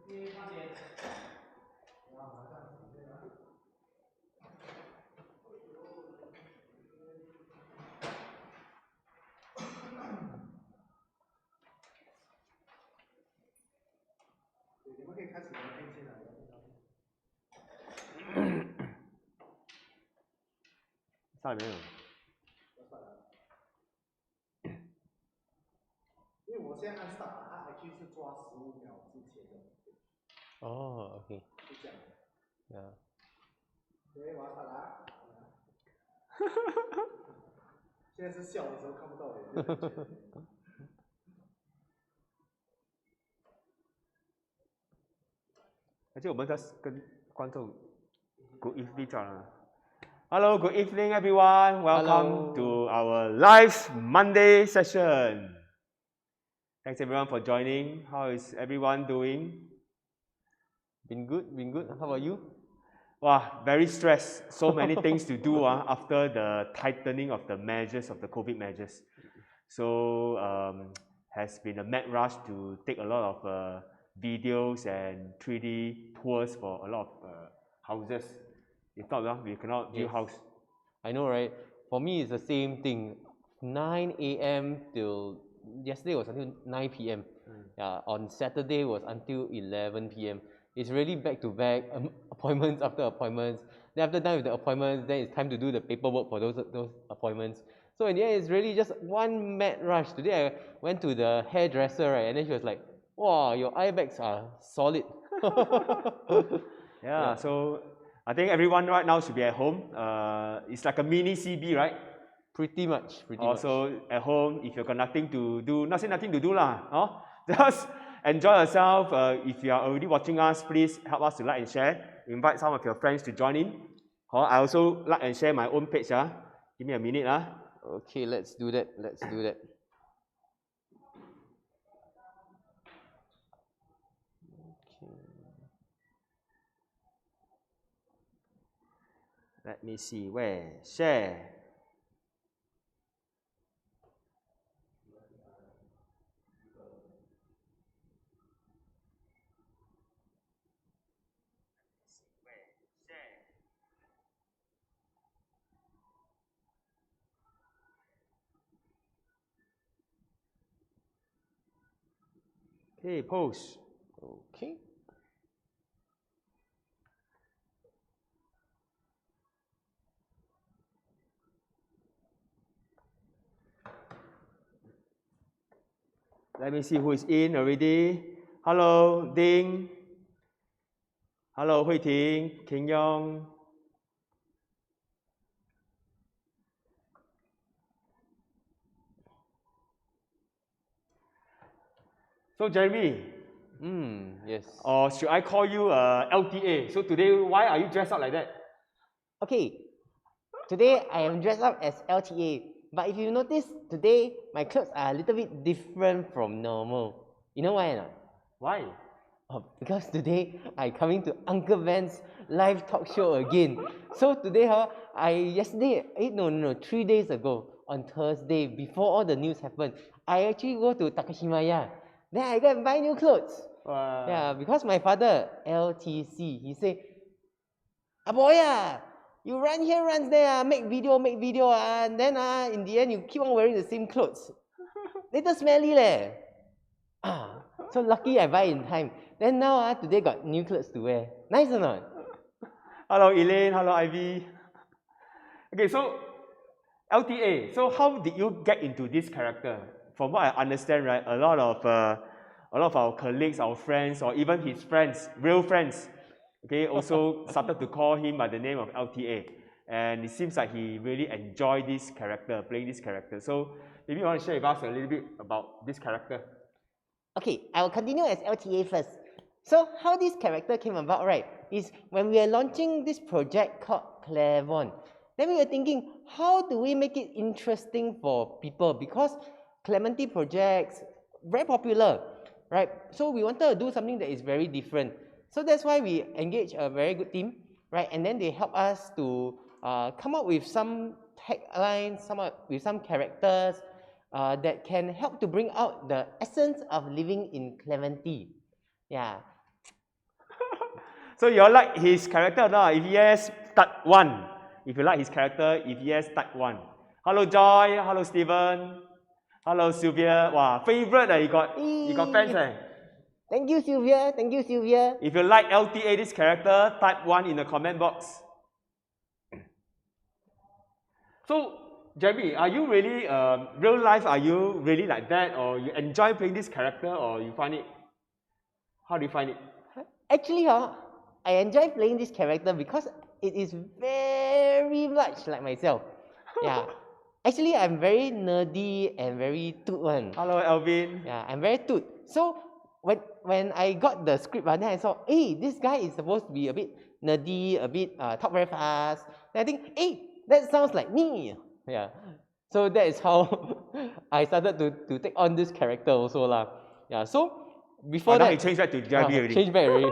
你们可以开始聊天先来。上来没有？因为我现在按 start，它 actually 是抓15秒之前的。哦 ，OK。是这样的。Yeah。对，我要 start 啦。现在是笑的时候看不到脸。而且我们在跟观众 Good evening 了。Hello, good evening, everyone. Welcome to our live Monday session. Thanks everyone for joining. How is everyone doing? Been good, been good. How about you? Wow, very stressed. So many things to do after the tightening of the measures of the COVID measures. So has been a mad rush to take a lot of videos and 3D tours for a lot of houses. If not, we cannot view house. I know, right? For me, it's the same thing. 9 a.m. till yesterday was until 9 p.m. Yeah, on Saturday was until 11 p.m. It's really back to back appointments after appointments. Then after done with the appointments, then it's time to do the paperwork for those appointments. So in the end, it's really just one mad rush. Today I went to the hairdresser, right, and then she was like, "Wow, your eye bags are solid." Yeah, so I think everyone right now should be at home. It's like a mini CB, right? Pretty much. Also at home, if you've got nothing to do, not say nothing to do lah, no? Just enjoy yourself. If you are already watching us, please help us to like and share. Invite some of your friends to join in. I also like and share my own page. Give me a minute. Okay, let's do that. Let's do that. Let me see where. Share. Okay, post. Okay. Let me see who is in already. Hello, Ding. Hello, Hui Ting, King Yong. So Jeremy. Yes. Or should I call you LTA? So today, why are you dressed up like that? Okay. Today I am dressed up as LTA. But if you notice, today my clothes are a little bit different from normal. You know why or not? Why? Oh, because today I coming to Uncle Ben's live talk show again. So today, 3 days ago, on Thursday, before all the news happened, I actually go to Takashimaya. Then I go and buy new clothes. Yeah, because my father, LTC, he say, Aboya, you run here, run there, make video, and then in the end you keep on wearing the same clothes. Little smelly leh. So lucky I buy in time. Then now today got new clothes to wear. Nice or not? Hello Elaine, hello Ivy. Okay, so LTA, so how did you get into this character? From what I understand, right, a lot of our colleagues, our friends, or even his friends, real friends, okay, also started to call him by the name of LTA. And it seems like he really enjoyed this character, playing this character. So maybe you want to share with us a little bit about this character. Okay, I will continue as LTA first. So how this character came about, right, is when we are launching this project called Clairvoyant. Then we were thinking, how do we make it interesting for people? Because Clementi projects, very popular, right? So we wanted to do something that is very different. So that's why we engaged a very good team, right? And then they help us to come up with some taglines, with some characters that can help to bring out the essence of living in Clementi. Yeah. So you all like his character or not? If yes, type 1. If you like his character, if yes, type 1. Hello Joy, hello Steven, hello Sylvia. Wow, favorite you got friends eh? Thank you, Sylvia. Thank you, Sylvia. If you like LTA this character, type 1 in the comment box. So, Jeremy, are you really, real life, are you really like that? Or you enjoy playing this character or you find it, how do you find it? Actually, I enjoy playing this character because it is very much like myself. Yeah. Actually, I'm very nerdy and very toot one. Hello, Alvin. Yeah, I'm very toot. So when I got the script, then I saw, hey, this guy is supposed to be a bit nerdy, a bit talk very fast. Then I think, hey, that sounds like me. Yeah. So that is how I started to take on this character also lah. Yeah. So before now that, you changed back to Jeremy already. Changed back already.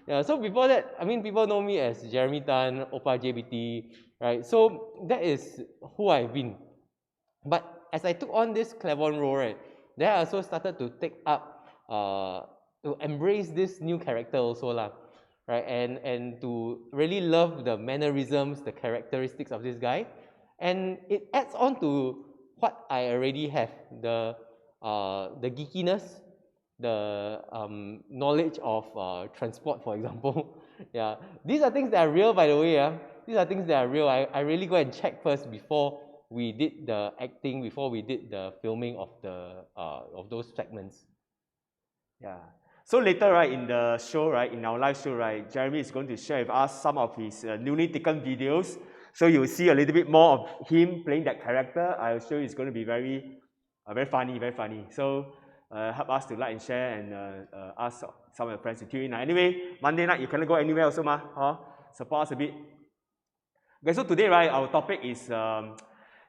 Yeah. So before that, I mean, people know me as Jeremy Tan, Oppa JBT, right? So that is who I've been. But as I took on this Clevon role, right, then I also started to take up, to embrace this new character also lah, right? And to really love the mannerisms, the characteristics of this guy, and it adds on to what I already have, the geekiness, the knowledge of transport, for example. Yeah, these are things that are real, by the way. These are things that are real. I really go and check first before we did the acting, before we did the filming of the of those segments. Yeah. So later, right, in the show, right, in our live show, right, Jeremy is going to share with us some of his newly taken videos. So you'll see a little bit more of him playing that character. I'm sure it's going to be very funny, very funny. So help us to like and share and ask some of your friends to tune in. Anyway, Monday night, you cannot go anywhere also, support us a bit. Okay, so today, right, our topic is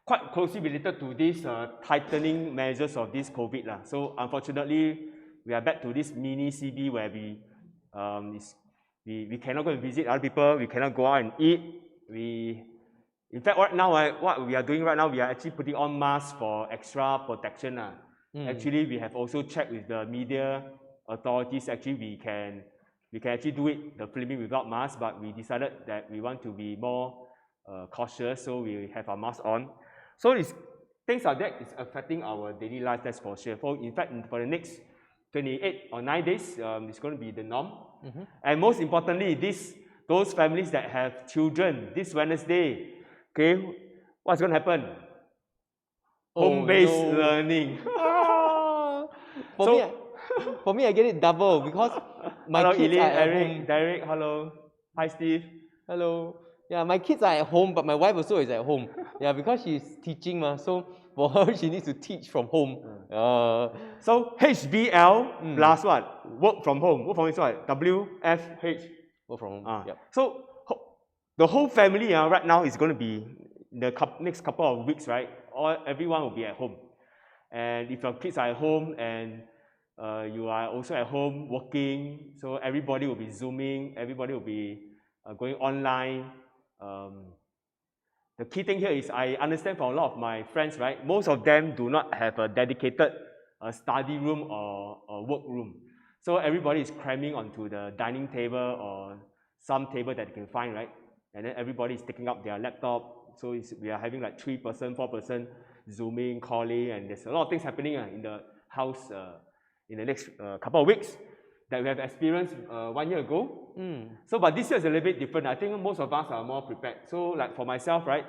quite closely related to this tightening measures of this COVID. So unfortunately, we are back to this mini CB where we cannot go and visit other people, we cannot go out and eat. In fact, right now, what we are doing right now, we are actually putting on masks for extra protection. Actually, we have also checked with the media authorities. Actually, we can actually do it, the filming without masks, but we decided that we want to be more cautious, so we have our mask on. So things like that is affecting our daily life, that's for sure. In fact, for the next 28 or 9 days, it's going to be the norm. And most importantly, those families that have children, this Wednesday, okay, what's going to happen? Home-based learning. For me, I get it double because my hello, kids Elaine, are at Eric, home. Derek, hello. Hi, Steve. Hello. Yeah, my kids are at home, but my wife also is at home. Yeah, because she's teaching, so for her, she needs to teach from home. So HBL plus what? Work from home. Work from home is what? WFH. Work from home. Yep. So the whole family right now is going to be the next couple of weeks, right? Everyone will be at home. And if your kids are at home and you are also at home working, so everybody will be Zooming, everybody will be going online. The key thing here is I understand from a lot of my friends, right? Most of them do not have a dedicated study room or work room. So everybody is cramming onto the dining table or some table that they can find, right? And then everybody is taking up their laptop. So we are having like 3-person, 4-person Zooming, calling, and there's a lot of things happening in the house in the next couple of weeks that we have experienced 1 year ago. So, but this year is a little bit different. I think most of us are more prepared. So, like for myself, right,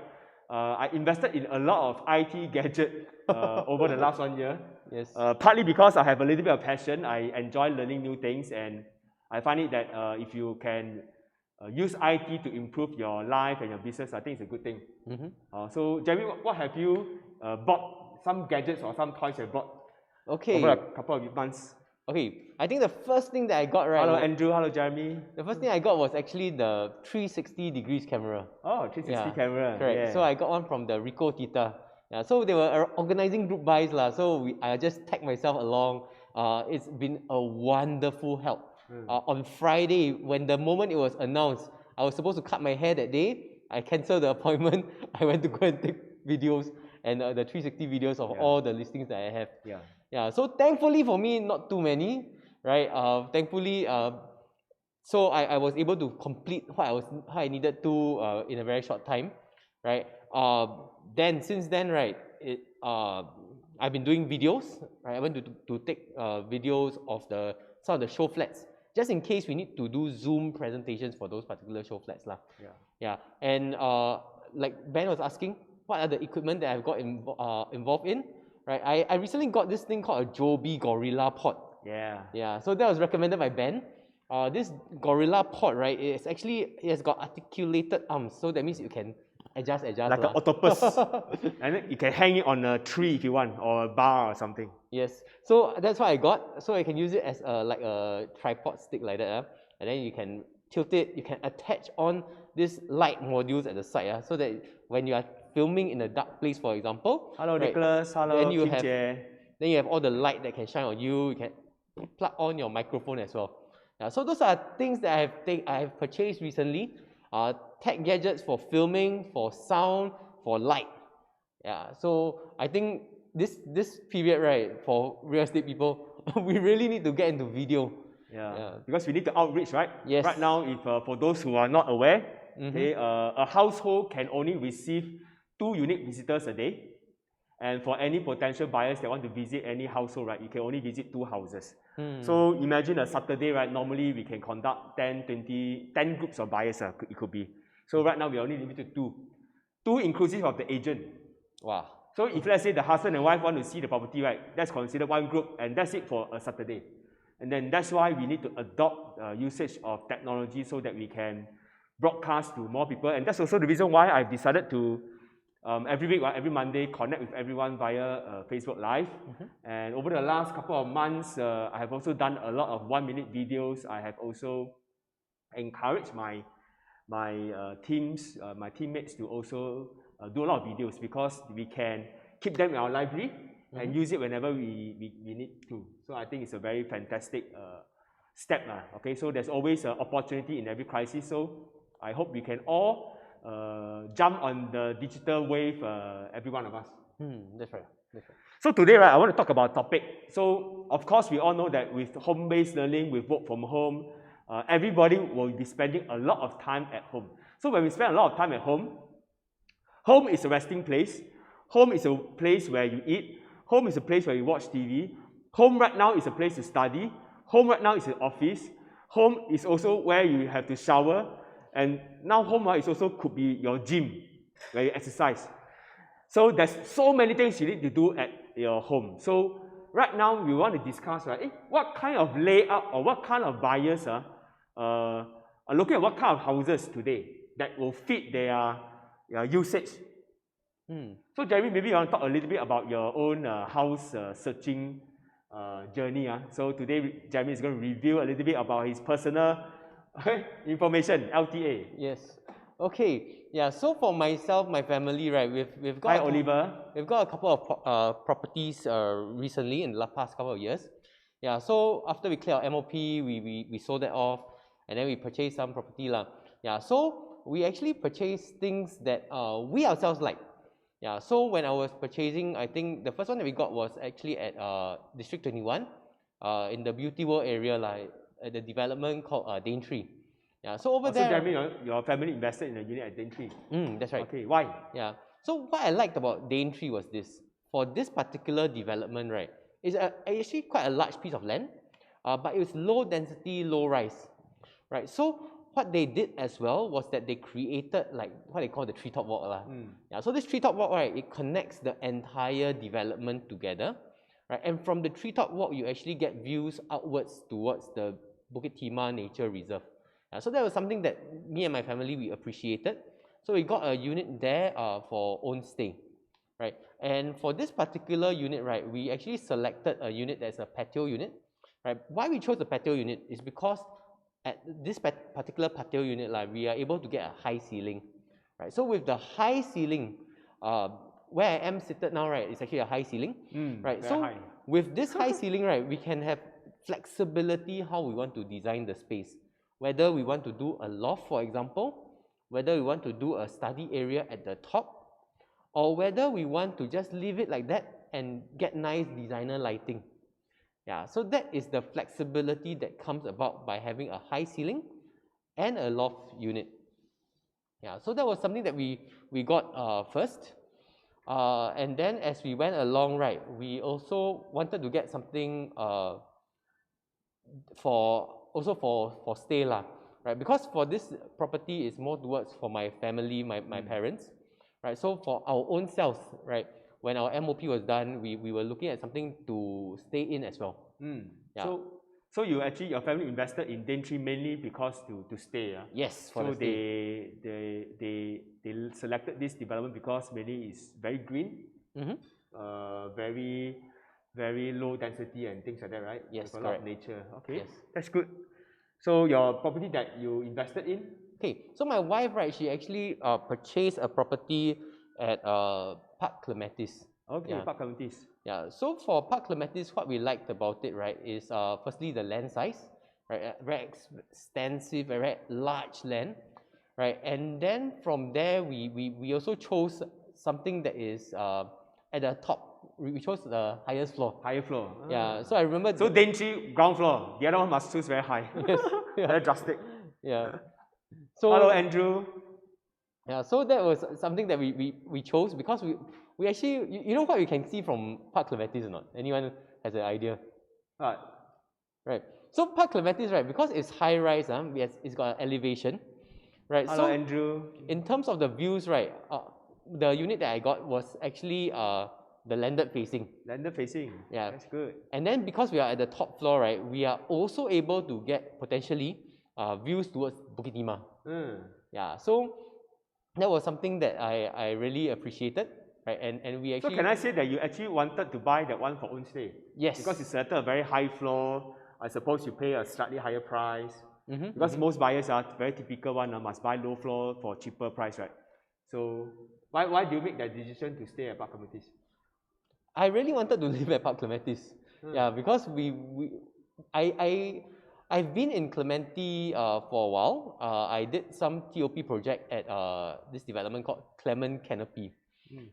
I invested in a lot of IT gadget over the last 1 year. Yes. Partly because I have a little bit of passion. I enjoy learning new things, and I find it that if you can use IT to improve your life and your business, I think it's a good thing. So, Jeremy, what have you bought? Some gadgets or some toys you bought over a couple of months? Okay, I think the first thing that I got, right? Hello, Andrew. Hello, Jeremy. The first thing I got was actually the 360 degrees camera. Oh, 360 camera. Correct. Yeah. So I got one from the Ricoh Tita. Yeah, so they were organizing group buys, so I just tagged myself along. It's been a wonderful help. On Friday, when the moment it was announced, I was supposed to cut my hair that day. I canceled the appointment. I went to go and take videos and the 360 videos of all the listings that I have. Yeah. So thankfully for me, not too many, right? Thankfully, So I was able to complete what I needed to in a very short time, right? Then since then, right, I've been doing videos, right? I went to take videos of some of the show flats, just in case we need to do Zoom presentations for those particular show flats lah. Yeah. And like Ben was asking, what are the equipment that I've got involved in, right? I recently got this thing called a Joby Gorilla Pod. Yeah. So that was recommended by Ben. This Gorilla Pod, right? It has got articulated arms, so that means you can adjust. Like an octopus. And then you can hang it on a tree if you want, or a bar or something. Yes. So that's what I got. So I can use it as like a tripod stick like that. And then you can tilt it. You can attach on these light modules at the side. So that when you are filming in a dark place, for example. Hello, right, Nicholas. Hello, Kim Jie. Then you have all the light that can shine on you. You can plug on your microphone as well. Yeah, so those are things that I have purchased recently. Tech gadgets for filming, for sound, for light. Yeah, so I think this period, right, for real estate people, we really need to get into video. Yeah. Because we need to outreach, right? Yes. Right now, if for those who are not aware, okay, a household can only receive 2 unique visitors a day. And for any potential buyers that want to visit any household, right, you can only visit 2 houses. So imagine a Saturday, right, normally we can conduct 10 groups of buyers, it could be. So right now we are only limited to 2 inclusive of the agent. Wow. So if let's say the husband and wife want to see the property, right, that's considered 1 group, and that's it for a Saturday. And then that's why we need to adopt usage of technology so that we can broadcast to more people. And that's also the reason why I've decided to every week, every Monday, connect with everyone via Facebook Live. And over the last couple of months, I have also done a lot of 1-minute videos. I have also encouraged my teams, my teammates to also do a lot of videos, because we can keep them in our library and use it whenever we need to. So I think it's a very fantastic step. Okay, so there's always an opportunity in every crisis. So I hope we can all jump on the digital wave, every one of us. That's right. So today, right, I want to talk about a topic. So of course, we all know that with home-based learning, with work from home, everybody will be spending a lot of time at home. So when we spend a lot of time at home, home is a resting place. Home is a place where you eat. Home is a place where you watch TV. Home right now is a place to study. Home right now is an office. Home is also where you have to shower. And now home is also could be your gym, where you exercise. So there's so many things you need to do at your home. So right now we want to discuss, right, what kind of layout or what kind of buyers are looking at what kind of houses today that will fit their usage. So Jeremy, maybe you want to talk a little bit about your own house searching journey. So today Jeremy is going to reveal a little bit about his personal information, LTA. Yes. Okay. Yeah. So for myself, my family, right, we've got. Hi, Oliver. We've got a couple of properties recently in the past couple of years. Yeah. So after we cleared our MOP, we sold that off, and then we purchased some property lah. Yeah. So we actually purchased things that we ourselves like. Yeah. So when I was purchasing, I think the first one that we got was actually at District 21, in the Beauty World area, like at the development called Daintree. Yeah, so over there. So Jeremy, your family invested in a unit at Daintree. That's right. Okay, why? Yeah. So what I liked about Daintree was this. For this particular development, right, it's actually quite a large piece of land, but it was low density, low rise, right? So what they did as well was that they created like what they call the treetop walk. Yeah, so this treetop walk, right, it connects the entire development together, right? And from the treetop walk, you actually get views outwards towards the Bukit Timah Nature Reserve. So that was something that me and my family, we appreciated. So we got a unit there for own stay, right? And for this particular unit, right, we actually selected a unit that's a patio unit, right? Why we chose the patio unit is because at this particular patio unit, like, we are able to get a high ceiling, right? So with the high ceiling, where I am seated now, right, it's actually a high ceiling, right? So high. With this high ceiling, right, we can have flexibility how we want to design the space. Whether we want to do a loft, for example, whether we want to do a study area at the top, or whether we want to just leave it like that and get nice designer lighting. Yeah, so that is the flexibility that comes about by having a high ceiling and a loft unit. Yeah, so that was something that we got first. And then as we went along, right, we also wanted to get something for stay lah, right? Because for this property is more towards for my family, my parents, right? So for our own selves, right, when our MOP was done, we were looking at something to stay in as well. Yeah. So you actually, your family invested in Daintree mainly because to stay. Yes, for so the stay. they selected this development because mainly it's very green, very low density and things like that, right? Yes, with a lot of correct. nature. Okay, Yes. that's good. So your property that you invested in? Okay, so my wife, right, she actually purchased a property at Park Clementes. Okay, Yeah. Park Clementes. Yeah, so for Park Clementes, what we liked about it, right, is firstly the land size, right, very extensive, very large land, right, and then from there we also chose something that is at the top. We chose the highest floor. Higher floor. Yeah, so I remember. So Daintree ground floor. The other one must choose very high. Yes, yeah, Very drastic. yeah. So Hello, Andrew. yeah, so that was something that we chose because we actually, you know what we can see from Park Clementes or not? Anyone has an idea? Right. Right. So Park Clementes, right, because it's high rise, it's got an elevation, right? Hello, so Andrew. in terms of the views, right, the unit that I got was actually the landed facing. Landed facing. Yeah. That's good. And then because we are at the top floor, right, we are also able to get potentially views towards Bukit Timah. Yeah. So that was something that I really appreciated, right? And we actually. So can I say that you actually wanted to buy that one for own stay? Yes. Because you selected a very high floor. I suppose you pay a slightly higher price. Because most buyers are very typical one, must buy low floor for cheaper price, right? So why do you make that decision to stay at Park Clementes? I really wanted to live at Park Clementes. Yeah, because I've been in Clementi for a while. I did some TOP project at this development called Clement Canopy.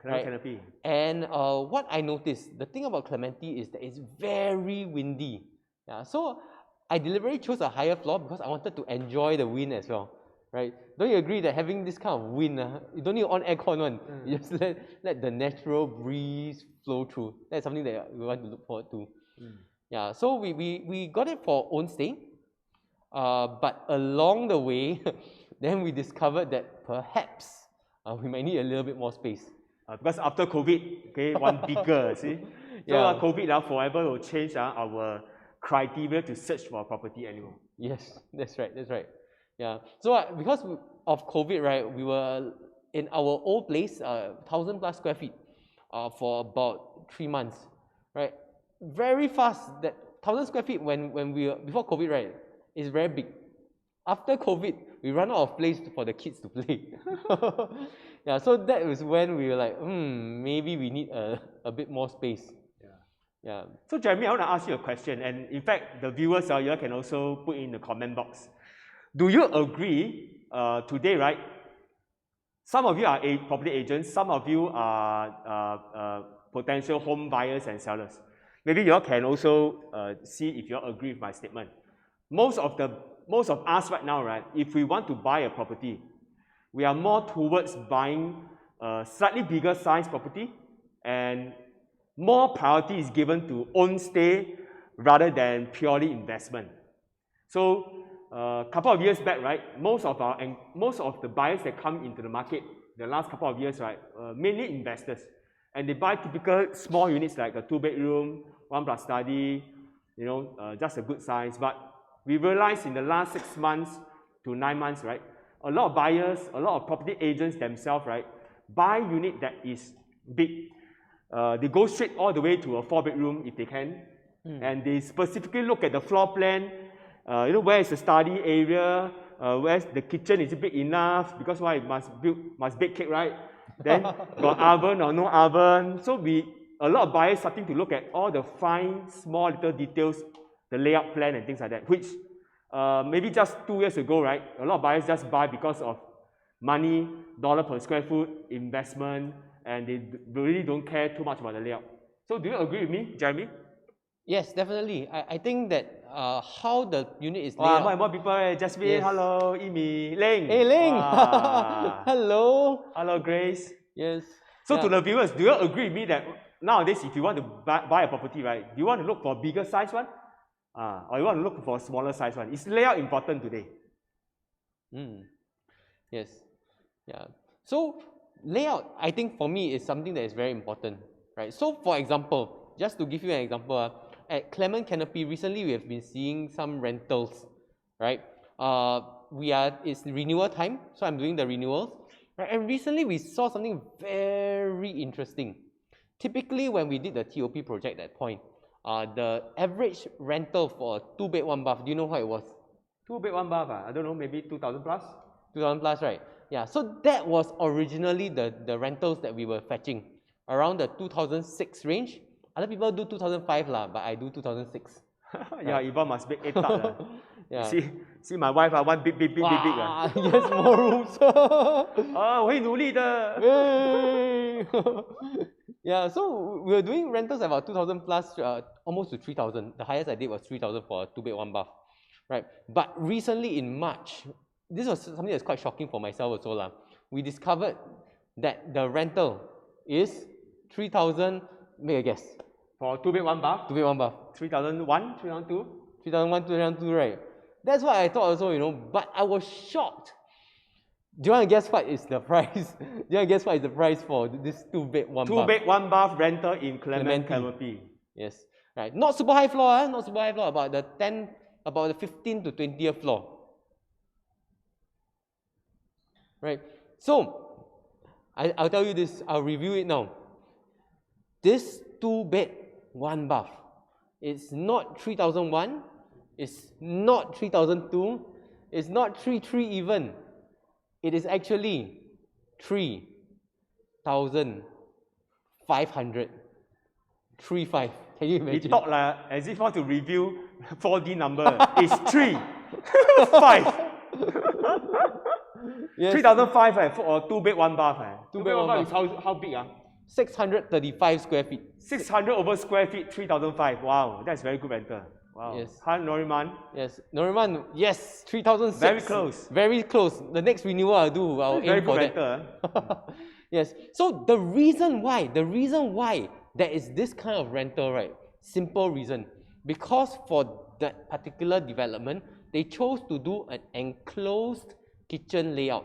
Clement Canopy. And what I noticed, the thing about Clementi is that it's very windy. Yeah, so I deliberately chose a higher floor because I wanted to enjoy the wind as well. Right? Don't you agree that having this kind of wind, you don't need on aircon one. You just let the natural breeze flow through. That's something that we want to look forward to. Yeah, so we got it for own stay. But along the way, then we discovered that perhaps we might need a little bit more space. Because after COVID, okay, one bigger, see? So Yeah. COVID forever will change our criteria to search for a property anymore. Yes, that's right, that's right. Yeah, so because of COVID, right, we were in our old place, 1,000 plus square feet, for about 3 months, right? Very fast. That 1,000 square feet when we were, before COVID, right, is very big. After COVID, we run out of place for the kids to play. Yeah, so that was when we were like, maybe we need a bit more space. Yeah. So Jeremy, I want to ask you a question, and in fact, the viewers you can also put in the comment box. Do you agree today, right? Some of you are property agents, some of you are potential home buyers and sellers. Maybe you all can also see if you all agree with my statement. Most of us right now, right, if we want to buy a property, we are more towards buying a slightly bigger size property, and more priority is given to own stay rather than purely investment. So a couple of years back, right, most of the buyers that come into the market the last couple of years, right, mainly investors, and they buy typical small units like a 2-bedroom, 1+ study, just a good size. But we realized in the last 6 months to 9 months, right, a lot of buyers, a lot of property agents themselves, right, buy unit that is big. They go straight all the way to a 4-bedroom if they can, and they specifically look at the floor plan. Where is the study area? Where's the kitchen? Is it big enough? Because why? Must bake cake, right? Then got oven or no oven? So a lot of buyers starting to look at all the fine, small little details, the layout plan and things like that. Which maybe just 2 years ago, right? A lot of buyers just buy because of money, dollar per square foot, investment, and they really don't care too much about the layout. So do you agree with me, Jeremy? Yes, definitely. I think that how the unit is laid Wow, out. more and more people. Eh? Jasmine, Yes. hello. Amy, Ling. Hey, Ling. Wow. Hello. Hello, Grace. Yes. So yeah. to the viewers, do you agree with me that nowadays, if you want to buy a property, right, do you want to look for a bigger size one? Or you want to look for a smaller size one? Is layout important today? Yes. Yeah. So layout, I think for me is something that is very important, right? So for example, just to give you an example, at Clement Canopy recently we have been seeing some rentals, right? It's renewal time, so I'm doing the renewals, right? And recently we saw something very interesting. Typically, when we did the TOP project at that point, the average rental for a 2-bed 1-bath, do you know what it was? 2-bed 1-bath, I don't know, maybe 2,000 plus? 2,000 plus, right? Yeah, so that was originally the rentals that we were fetching, around the 2006 range. Other people do 2005 lah, but I do 2006. Yeah, Yvonne must make 8 lah. Yeah. See my wife, one big. Yes, more rooms. 我会努力的。 Yay! Yeah, so we were doing rentals about 2,000 plus, almost to 3,000. The highest I did was 3,000 for a 2-bed 1-bath, right? But recently in March, this was something that's quite shocking for myself also lah. We discovered that the rental is 3,000. Make a guess. For 2-bed 1-bath? 2-bed 1-bath. 3,001, 3,002? 3,001, 3,002, right? That's what I thought also, you know. But I was shocked. Do you want to guess what is the price? Do you want to guess what is the price for this 2-bed 1-bath? 2-bed 1-bath rental in Clement Canopy. Yes, right. Not super high floor, not super high floor. About the 15th to 20th floor. Right. So I'll tell you this. I'll review it now. This 2-bed 1-bath. It's not 3,001. It's not 3,002. It's not 3,300 even. It is actually 3,500. 3,500. Can you imagine? He talk as if want to review 4D number. It's 3, 5. Yes. 3,500 for a 2-bed 1-bath. 2-bed 1-bath is how big? 635 square feet. 600 over square feet, 3,500. Wow, that's very good rental. Wow. Yes. Hi, Noriman. Yes, Noriman, yes, 3,006. Very close. Very close. The next renewal I'll do, I'll Very aim for good that. rental. Yes. So the reason why there is this kind of rental, right? Simple reason. Because for that particular development, they chose to do an enclosed kitchen layout.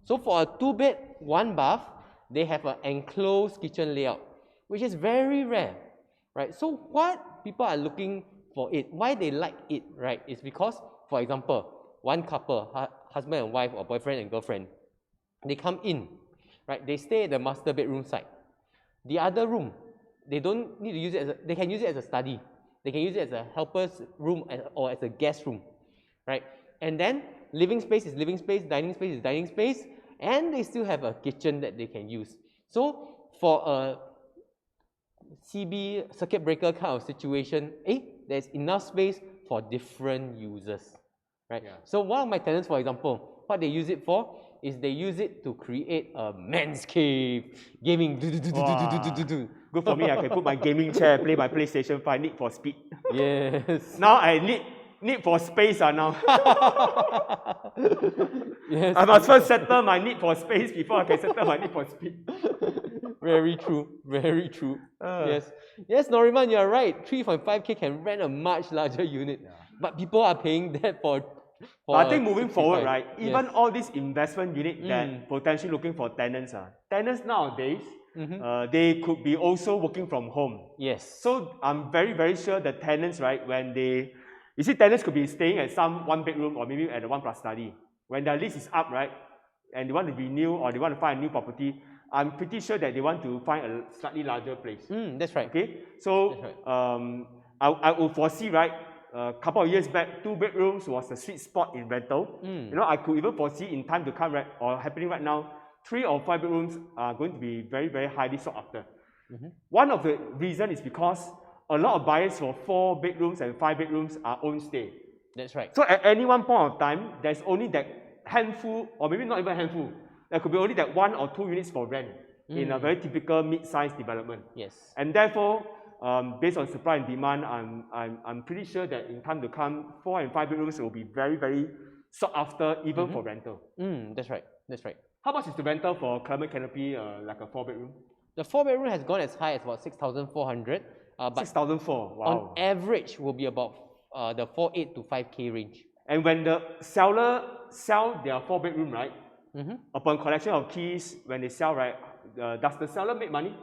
So for a 2-bed 1-bath, they have an enclosed kitchen layout, which is very rare, right? So what people are looking for it, why they like it, right, is because, for example, one couple, husband and wife or boyfriend and girlfriend, they come in, right? They stay at the master bedroom side. The other room, they don't need to use it they can use it as a study. They can use it as a helper's room or as a guest room, right? And then living space is living space, dining space is dining space, and they still have a kitchen that they can use. So for a CB circuit breaker kind of situation, there's enough space for different users, right? Yeah. So one of my tenants, for example, what they use it for is they use it to create a man's cave, gaming. Good for me, I can put my gaming chair, play my PlayStation 5, Need for Speed. Yes. Now I need for space now. Yes. I must first settle my need for space before I can settle my need for speed. Very true, very true. Yes, Noriman, you're right. 3.5K can rent a much larger unit, but people are paying that for I think moving forward, right, even yes. all these investment unit that potentially looking for tenants, tenants nowadays, they could be also working from home. Yes. So I'm very, very sure the tenants, right, when they, you see tenants could be staying at some 1-bedroom or maybe at a 1+ study. When their lease is up, right, and they want to renew or they want to find a new property, I'm pretty sure that they want to find a slightly larger place. That's right. Okay, so I will foresee, right, a couple of years back, 2 bedrooms was a sweet spot in rental. You know, I could even foresee in time to come, right, or happening right now, 3 or 5 bedrooms are going to be very, very highly sought after. One of the reasons is because a lot of buyers for 4 bedrooms and 5 bedrooms are own stay. That's right. So at any one point of time, there's only that handful, or maybe not even a handful, there could be only that 1 or 2 units for rent in a very typical mid-sized development. Yes. And therefore, based on supply and demand, I'm pretty sure that in time to come, 4 and 5 bedrooms will be very, very sought after, even for rental. That's right. That's right. How much is the rental for Clement Canopy, like a 4-bedroom? The 4-bedroom has gone as high as about 6,400. But 6,400, wow. on average will be about the 4.8 to 5K range. And when the seller sell their 4-bedroom, right? Upon collection of keys, when they sell, right, does the seller make money?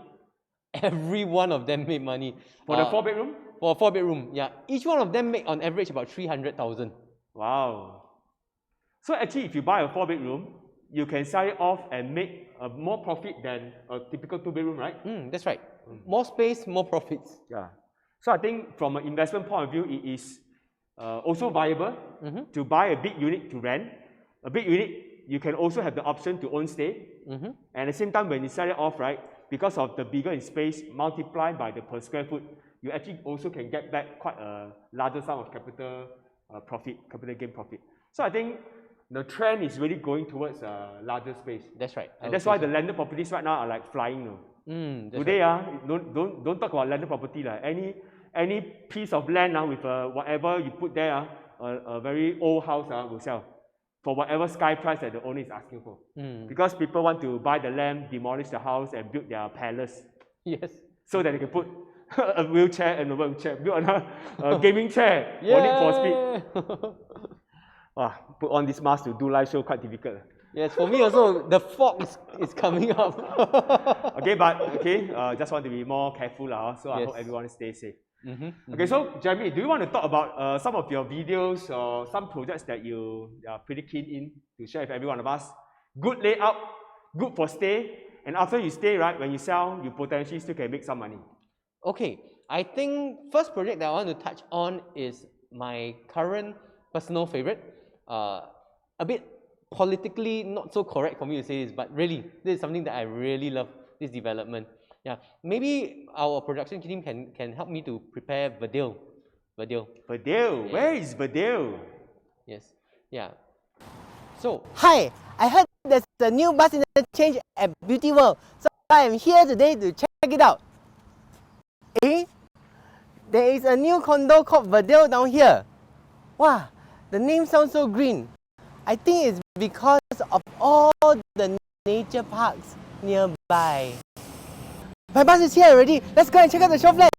Every one of them made money. For the 4-bedroom? For a 4-bedroom, yeah. Each one of them make on average about 300,000. Wow. So actually, if you buy a 4-bedroom, you can sell it off and make more profit than a typical 2-bedroom, right? That's right. More space, more profits. Yeah. So I think from an investment point of view, it is also viable to buy a big unit to rent. A big unit, you can also have the option to own stay. And at the same time, when you sell it off, right, because of the bigger in space multiplied by the per square foot, you actually also can get back quite a larger sum of capital gain profit. So I think the trend is really going towards a larger space. That's right. And that's why the landed properties right now are like flying. Today, right. Don't talk about landed property. Any piece of land with whatever you put there, a very old house will sell for whatever sky price that the owner is asking for. Because people want to buy the land, demolish the house, and build their palace. Yes. So that they can put a wheelchair and a wheelchair, build a gaming chair for Need for Speed. Put on this mask to do live show quite difficult. Yes, for me also, the fog is coming up. Just want to be more careful, so I hope everyone stays safe. Mm-hmm. Okay, so Jeremy, do you want to talk about some of your videos or some projects that you are pretty keen in to share with every one of us? Good layout, good for stay, and after you stay, right, when you sell, you potentially still can make some money. Okay, I think first project that I want to touch on is my current personal favorite. A bit politically not so correct for me to say this, but really, this is something that I really love, this development. Yeah, maybe our production team can help me to prepare Verdale. Verdale, yeah. Where is Verdale? Yes, yeah. So, Hi, I heard there's a new bus interchange at Beauty World, so I am here today to check it out. There is a new condo called Verdale down here. Wow, the name sounds so green. I think it's because of all the nature parks nearby. My bus is here already. Let's go and check out the show flat.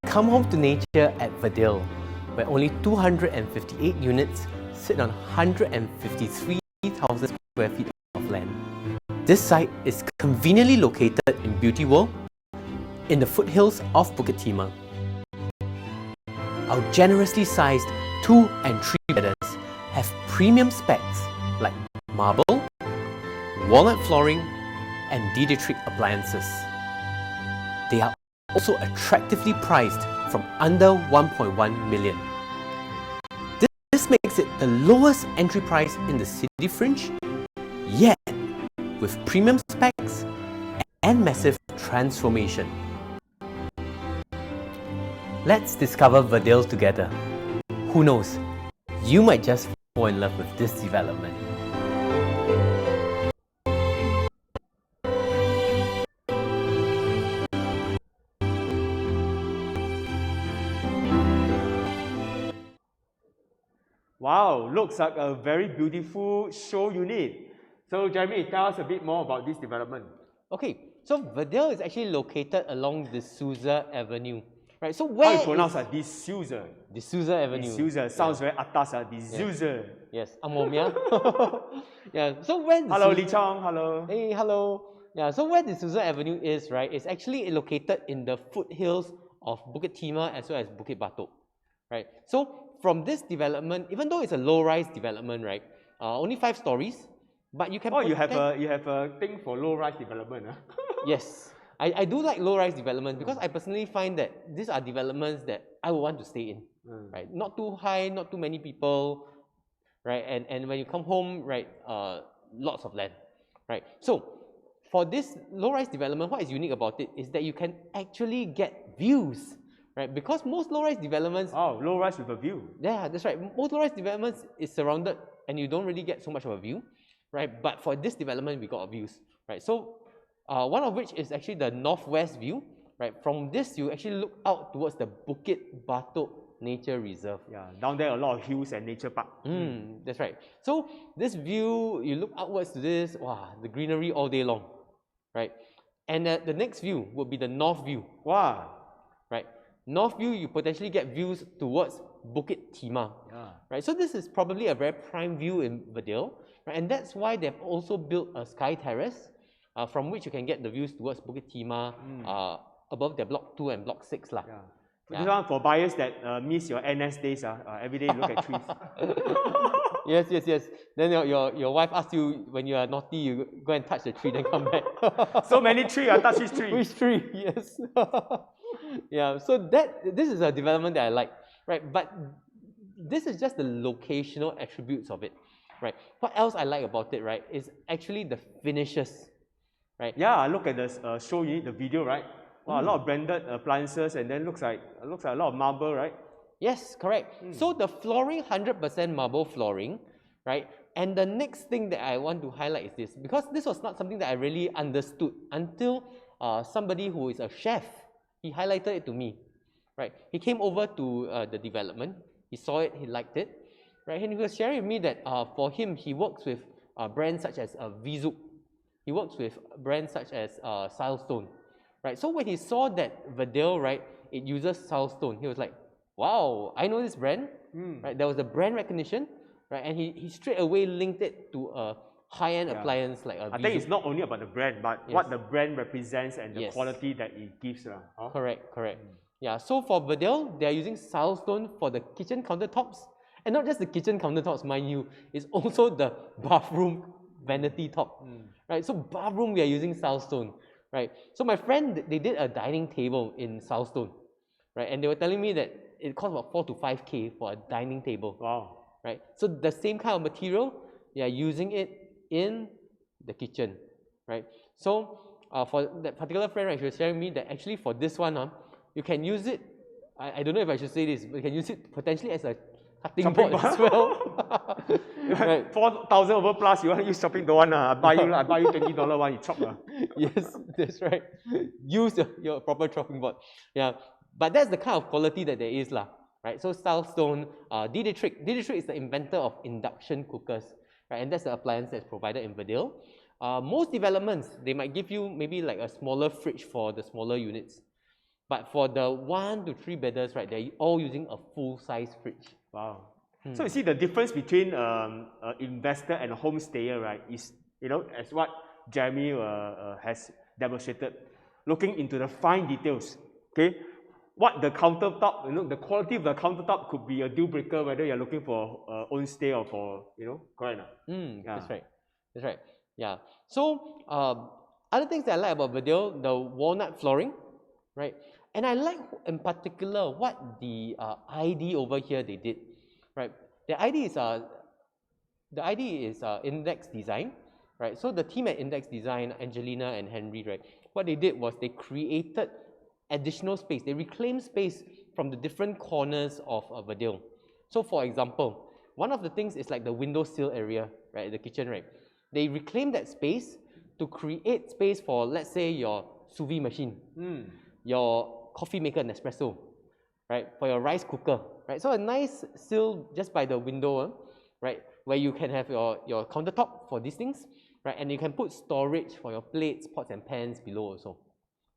Come home to nature at Verdale, where only 258 units sit on 153,000 square feet of land. This site is conveniently located in Beauty World, in the foothills of Bukit Timah. Our generously sized 2- and 3-bedders have premium specs like marble, walnut flooring, and Dietrich appliances. They are also attractively priced from under 1.1 million. This makes it the lowest entry price in the city fringe, yet with premium specs and massive transformation. Let's discover Verdale together. Who knows, you might just fall in love with this development. Wow, looks like a very beautiful show unit. So Jeremy, tell us a bit more about this development. okay, so Verdale is actually located along the D'Souza Avenue. Right, so where How you pronounce that? D'Souza. D'Souza Avenue. D'Souza sounds very atas. D'Souza. Yes, Amomia. Yeah, so where Hello, Li Chong. Hello. Hey, hello. Yeah, so where D'Souza Avenue is, right, it's actually located in the foothills of Bukit Timah as well as Bukit Batok. Right, so from this development, even though it's a low-rise development, right, only 5 stories, but you can. Oh, you have a thing for low-rise development, huh? Yes. I do like low-rise development because I personally find that these are developments that I would want to stay in, right? Not too high, not too many people, right? And when you come home, right, lots of land, right? So for this low-rise development, what is unique about it is that you can actually get views, right? Because most low-rise developments... Oh, low-rise with a view. Yeah, that's right. Most low-rise developments is surrounded and you don't really get so much of a view, right? But for this development, we got views, right? So one of which is actually the northwest view, right? From this, you actually look out towards the Bukit Batok Nature Reserve. Yeah, down there a lot of hills and nature park. That's right. So this view, you look outwards to this, wow, the greenery all day long, right? And the next view would be the north view. Wow. Right? North view, you potentially get views towards Bukit Timah. Yeah. Right? So this is probably a very prime view in Verdale, right? And that's why they've also built a sky terrace from which you can get the views towards Bukit Timah above their block 2 and block 6 lah. Yeah. Yeah. This one for buyers that miss your NS days, every day you look at trees. Yes. Then your wife asks you when you are naughty, you go and touch the tree, then come back. So many trees, I touch this tree. Which tree? Yes. Yeah. So this is a development that I like, right? But this is just the locational attributes of it, right? What else I like about it, right, is actually the finishes, right? Yeah, I look at the show unit, the video, right? Wow, a lot of branded appliances, and then looks like a lot of marble, right? Yes, correct. So the flooring, 100% marble flooring, right? And the next thing that I want to highlight is this, because this was not something that I really understood until somebody who is a chef, he highlighted it to me, right? He came over to the development, he saw it, he liked it, right? And he was sharing with me that for him, he works with brands such as Vizuk, he works with brands such as Silestone, right? So when he saw that Verdale, right, it uses Silestone, he was like, wow, I know this brand, right? There was a brand recognition, right? And he straight away linked it to a high-end appliance like a I think it's not only about the brand, but what the brand represents and the quality that it gives. Correct. Yeah, so for Verdale, they are using Silestone for the kitchen countertops. And not just the kitchen countertops, mind you, it's also the bathroom vanity top, right? So bathroom, we are using Silestone, right? So my friend, they did a dining table in Silestone, right? And they were telling me that it costs about 4 to 5K for a dining table. Wow. Right? So the same kind of material, they are using it in the kitchen, right? So for that particular friend, right, she was sharing me that actually for this one, you can use it, I don't know if I should say this, but you can use it potentially as a cutting board as well. Right. 4,000 over plus, you want to use chopping the one, I buy you $20 one, you chop. Yes, that's right. Use your proper chopping board. Yeah, but that's the kind of quality that there is lah. Right, so Silestone, Dietrich is the inventor of induction cookers, right, and that's the appliance that's provided in Verdale. Most developments, they might give you maybe like a smaller fridge for the smaller units, but for the 1 to 3 bedders, right, they're all using a full-size fridge. Wow. So you see the difference between an investor and a homestayer, right, is, as what Jeremy has demonstrated, looking into the fine details, okay? What the countertop, the quality of the countertop could be a deal breaker whether you're looking for own stay or for, correct? Yeah. That's right. Yeah. So other things that I like about Verdale, the walnut flooring, right? And I like in particular what the ID over here they did, right? The ID is Index Design, right? So the team at Index Design, Angelina and Henry, right? What they did was they created additional space. They reclaim space from the different corners of Verdale. So for example, one of the things is like the windowsill area, right, the kitchen, right? They reclaim that space to create space for, let's say, your sous vide machine, your coffee maker Nespresso, right, for your rice cooker, right? So a nice sill just by the window, right, where you can have your countertop for these things, right, and you can put storage for your plates, pots and pans below also.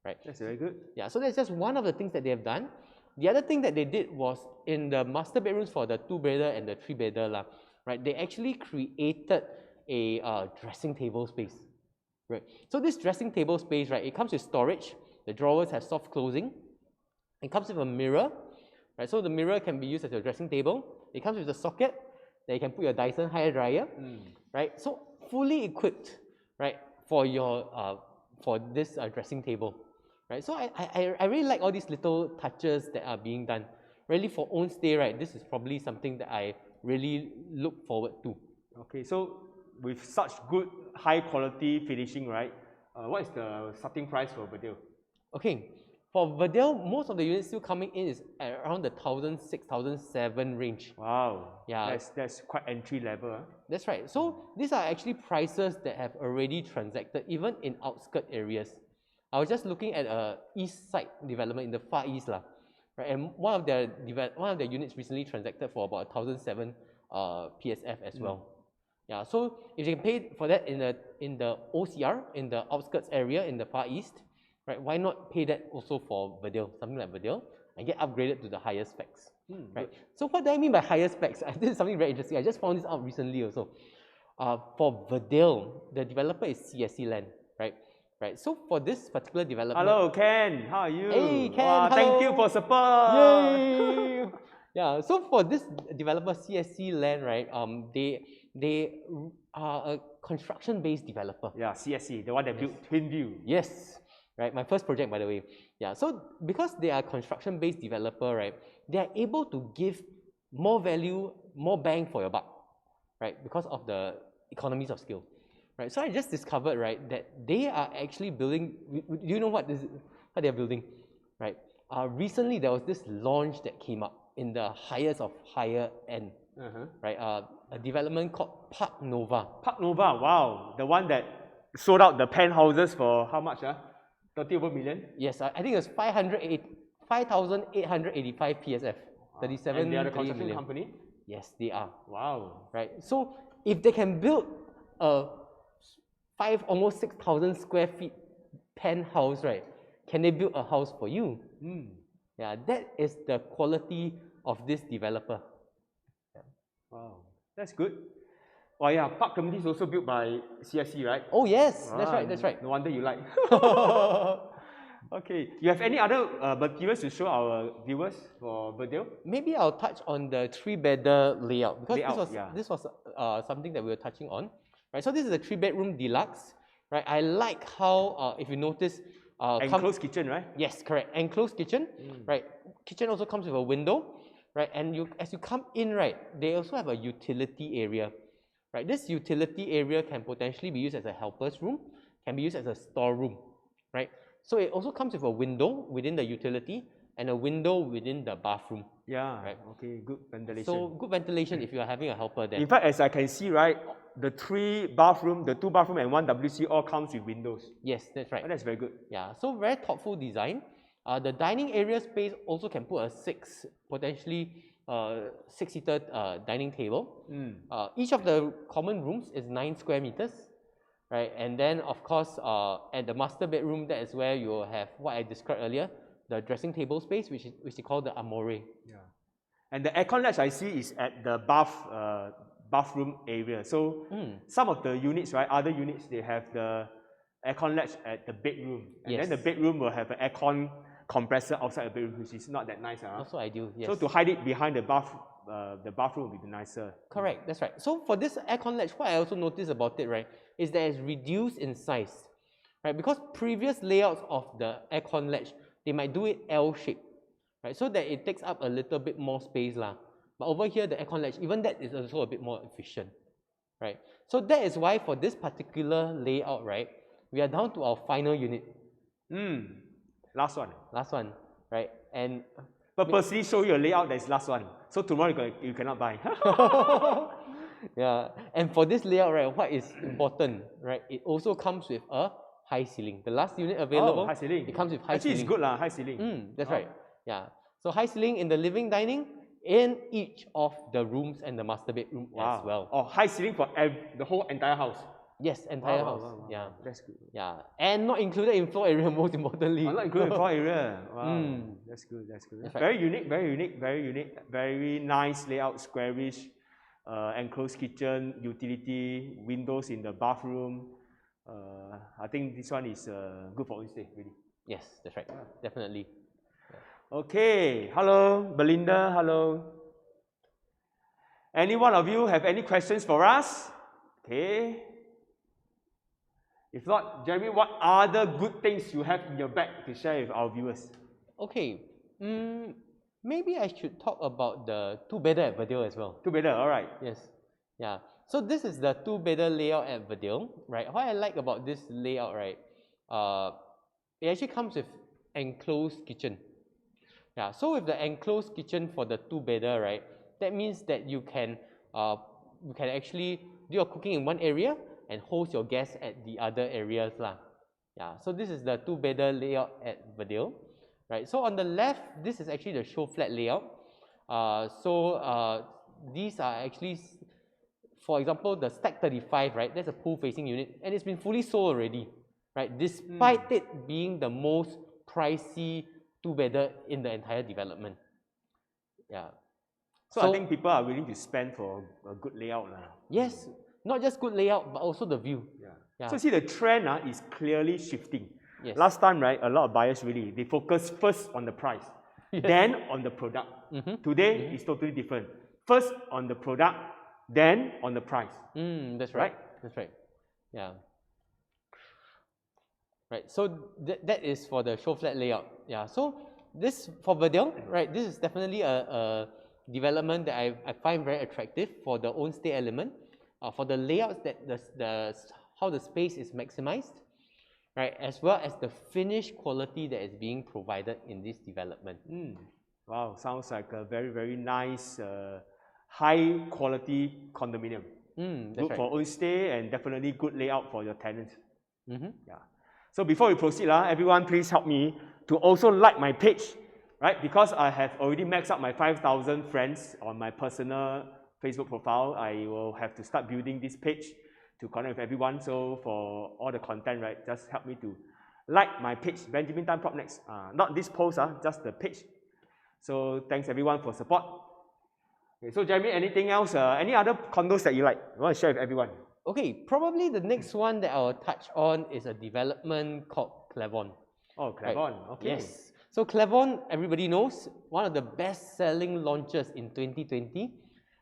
Right. That's very good. Yeah, so that's just one of the things that they have done. The other thing that they did was in the master bedrooms for the 2-bedder and the 3-bedder, right? They actually created a dressing table space, right? So this dressing table space, right? It comes with storage. The drawers have soft closing. It comes with a mirror, right? So the mirror can be used as your dressing table. It comes with a socket that you can put your Dyson hair dryer, right? So fully equipped, right, for your for this dressing table. Right, so I really like all these little touches that are being done. Really for own stay, right, this is probably something that I really look forward to. Okay, so with such good high quality finishing, right, what is the starting price for Verdale? Okay, For Verdell, most of the units still coming in is at around the 1,006, 1,007 range. Wow. Yeah. That's quite entry level. Huh? That's right. So these are actually prices that have already transacted even in outskirt areas. I was just looking at a east side development in the Far East, right? And one of their units recently transacted for about 1,007 PSF as well. Yeah. So if you can pay for that in the OCR, in the outskirts area in the Far East, right? Why not pay that also for Verdell, something like Verdell, and get upgraded to the higher specs, right? So what do I mean by higher specs? This is something very interesting. I just found this out recently also. For Verdell, the developer is CSC Land, right? Right. So for this particular development, Hello, Ken. How are you? Hey, Ken. Wow, thank you hello. for support. Yay! Yeah. So for this developer, CSC Land, right? They are a construction-based developer. Yeah, CSC, the one that built Twinview. Yes. Right. My first project, by the way. Yeah. So because they are a construction-based developer, right? They are able to give more value, more bang for your buck, right? Because of the economies of scale. Right, so I just discovered, right, that they are actually building. Do you know what they're building? Right. Recently there was this launch that came up in the highest of higher end. Right. A development called Park Nova. Park Nova, wow, the one that sold out the penthouses for how much? 30 over million. Yes, I think it was 5,885 PSF. 37. And they are the construction million. company. Yes, they are. Wow. Right. So if they can build a almost 6,000 square feet penthouse, right? Can they build a house for you? Yeah, that is the quality of this developer. Yeah. Wow, that's good. Oh yeah, Park Community is also built by CSC, right? Oh yes, that's right, that's right. No wonder you like. Okay, you have any other materials to show our viewers for Verdell? Maybe I'll touch on the three-bedder layout because this was something that we were touching on. Right, so this is a 3-bedroom deluxe, right? I like how, if you notice, enclosed kitchen, right? Yes, correct. Enclosed kitchen, right? Kitchen also comes with a window, right? And as you come in, right, they also have a utility area, right? This utility area can potentially be used as a helper's room, can be used as a storeroom, right? So it also comes with a window within the utility and a window within the bathroom. Yeah, right. Okay, good ventilation. So good ventilation if you are having a helper there. In fact, as I can see, right, the 2 bathroom and 1 WC all comes with windows. Yes, that's right. Oh, that's very good. Yeah, so very thoughtful design. The dining area space also can put a potentially 6-seater dining table. Each of the common rooms is 9 square meters, right? And then, of course, at the master bedroom, that is where you will have what I described earlier, the dressing table space, which they call the amore. Yeah. And the aircon latch I see is at the bathroom area. So some of the units, right, other units, they have the aircon latch at the bedroom. And then the bedroom will have an aircon compressor outside the bedroom, which is not that nice. Also ideal, yes. So to hide it behind the bathroom would be nicer. Correct, that's right. So for this aircon latch, what I also noticed about it, right, is that it's reduced in size, right? Because previous layouts of the aircon latch, they might do it L-shaped, right? So that it takes up a little bit more space lah. But over here, the aircon latch, even that is also a bit more efficient, right? So that is why for this particular layout, right, we are down to our final unit. Last one. Last one, right? And purposely show you a layout that is last one. So tomorrow you cannot buy. Yeah, and for this layout, right, what is important, right? It also comes with a high ceiling. The last unit available, high ceiling. It comes with high ceiling. Actually, it's good lah, high ceiling. That's right. Yeah. So high ceiling in the living dining in each of the rooms and the master bedroom as well. Oh, high ceiling for the whole entire house. Yes, entire house. Yeah. That's good. Yeah. And not included in floor area, most importantly. Not included in floor area. Wow. That's good. That's good. That's right. Very unique, very unique, very unique. Very nice layout, squarish, enclosed kitchen, utility, windows in the bathroom. I think this one is good for Wednesday, really. Yes, that's right. Definitely. Okay. Hello, Belinda. Hello. Any one of you have any questions for us? Okay. If not, Jeremy, what other good things you have in your bag to share with our viewers? Okay. Maybe I should talk about the 2-bedder at Verdell as well. 2-bedder, all right. Yes. Yeah. So this is the 2-bedder layout at Verdell, right? What I like about this layout, right? It actually comes with enclosed kitchen. Yeah, so with the enclosed kitchen for the two-bedder, right, that means that you can actually do your cooking in one area and host your guests at the other areas lah. Yeah, so this is the two-bedder layout at Verdale, right? So on the left, this is actually the show flat layout. These are actually, for example, the Stack 35, right? That's a pool-facing unit, and it's been fully sold already, right? Despite it being the most pricey two-bedder in the entire development. Yeah. So I think people are willing to spend for a good layout. Yes, not just good layout, but also the view. Yeah. So see, the trend is clearly shifting. Yes. Last time, right, a lot of buyers really, they focus first on the price, then on the product. Today, it's totally different. First on the product, then on the price. That's right. That's right. Yeah. Right, so that is for the show flat layout. Yeah, so this for Verdale, right, this is definitely a development that I find very attractive for the own stay element, for the layouts that how the space is maximized, right, as well as the finish quality that is being provided in this development. Wow, sounds like a very, very nice, high quality condominium. That's Good right. for own stay and definitely good layout for your tenants. Yeah. So before we proceed, everyone please help me to also like my page, right? Because I have already maxed out my 5,000 friends on my personal Facebook profile. I will have to start building this page to connect with everyone. So for all the content, right, just help me to like my page, Benjamin Tan PropNex. Not this post, just the page. So thanks everyone for support. Okay, so Jeremy, anything else? Any other condos that you like? You want to share with everyone? Okay, probably the next one that I'll touch on is a development called Clavon. Oh, Clavon, right. okay. Yes. So Clavon, everybody knows, one of the best-selling launches in 2020.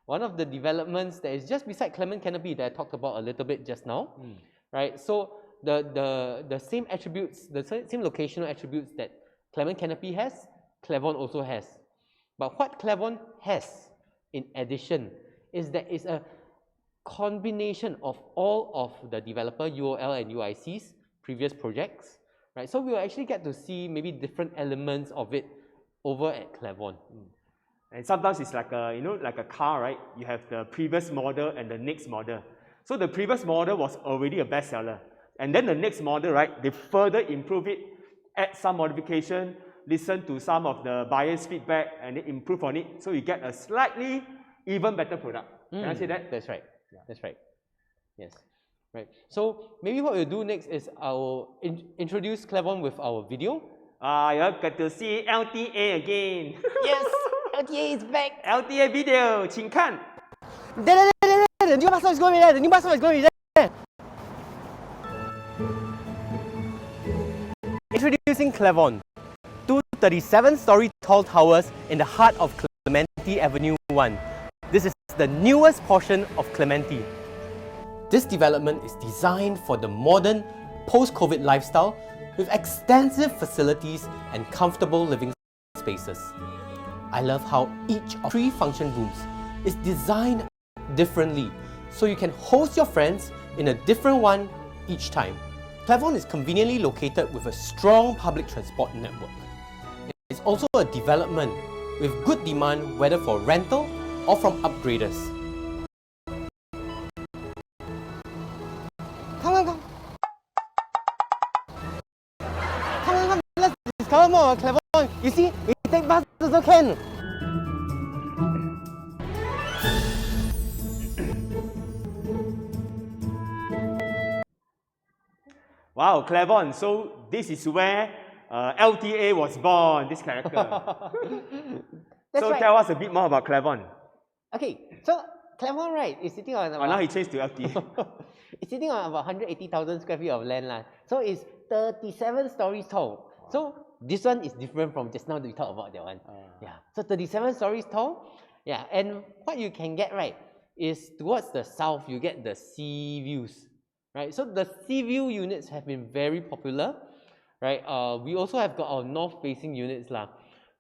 One of the developments that is just beside Clement Canopy that I talked about a little bit just now. Right. So the same attributes, the same locational attributes that Clement Canopy has, Clavon also has. But what Clavon has, in addition, is that it's a combination of all of the developer UOL and UIC's previous projects, right? So we will actually get to see maybe different elements of it over at Clavon. And sometimes it's like a, like a car, right? You have the previous model and the next model. So the previous model was already a bestseller. And then the next model, right? They further improve it, add some modification, listen to some of the buyers' feedback, and then improve on it. So you get a slightly even better product. Can I say that? That's right. That's right. Yes. Right. So maybe what we'll do next is I'll introduce Clavon with our video. You get to see LTA again. Yes, LTA is back. LTA video, 请看. There, the new bus stop is going to be there. The new bus stop is going to be there. Introducing Clavon, 237-story tall towers in the heart of Clementi Avenue 1. This is the newest portion of Clementi. This development is designed for the modern, post-COVID lifestyle with extensive facilities and comfortable living spaces. I love how each of 3 function rooms is designed differently so you can host your friends in a different one each time. Clavon is conveniently located with a strong public transport network. It's also a development with good demand whether for rental or from upgraders. Come. Let's discover more, Clavon. You see, we take buses also can. Wow, Clavon. So this is where LTA was born, this character. So right. tell us a bit more about Clavon. Okay, so Clavon, right, is sitting on about, now he changed to LTA. it's sitting on about 180,000 square feet of land. So it's 37 stories tall. So this one is different from just now that we talked about that one. Yeah, so 37 stories tall. Yeah, and what you can get, right, is towards the south, you get the sea views. Right, so the sea view units have been very popular. Right, we also have got our north-facing units lah.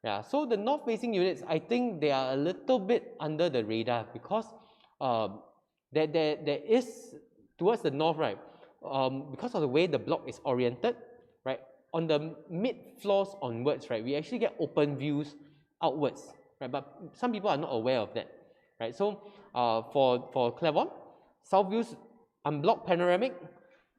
Yeah, so the north-facing units, I think they are a little bit under the radar because there is towards the north, right? Because of the way the block is oriented, right? on the mid floors onwards, right, we actually get open views outwards, right? But some people are not aware of that, right? So for Clairvaunt, south views unblocked panoramic,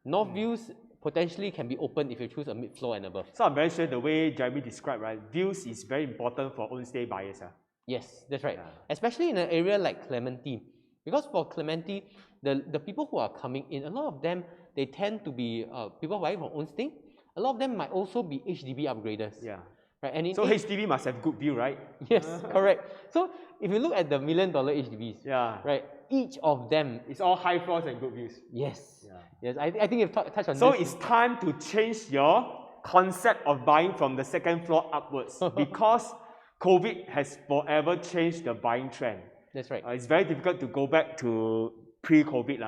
north views potentially can be open if you choose a mid floor and above. So I'm very sure the way Jeremy described, right, views is very important for own stay buyers. Yes, that's right. Yeah. Especially in an area like Clementi, because for Clementi, the people who are coming in, a lot of them, they tend to be people buying from own stay. A lot of them might also be HDB upgraders. Yeah. Right? And in So HDB must have good view, right? yes, correct. So if you look at the $1 million HDBs, Yeah. right, each of them, It's all high floors and good views. yes, Yeah. yes, I think you've touched on So this. it's time to change your concept of buying from the second floor upwards because COVID has forever changed the buying trend. That's right. It's very difficult to go back to pre-COVID.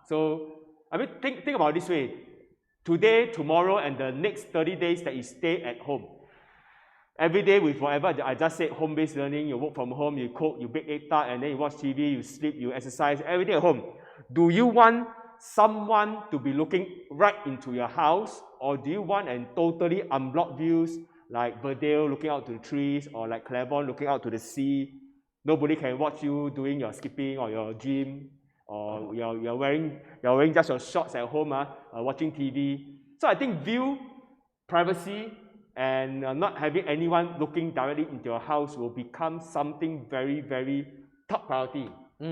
So, I mean, think about it this way. Today, tomorrow, and the next 30 days that you stay at home. Every day with whatever I just said, home-based learning, you work from home, you cook, you bake egg tart, and then you watch TV, you sleep, you exercise, everything at home. Do you want someone to be looking right into your house, or do you want a totally unblocked views like Verdale looking out to the trees, or like Clairvaunt looking out to the sea? Nobody can watch you doing your skipping or your gym, or you're wearing just your shorts at home, watching TV. So I think view, privacy, and not having anyone looking directly into your house will become something very, very top priority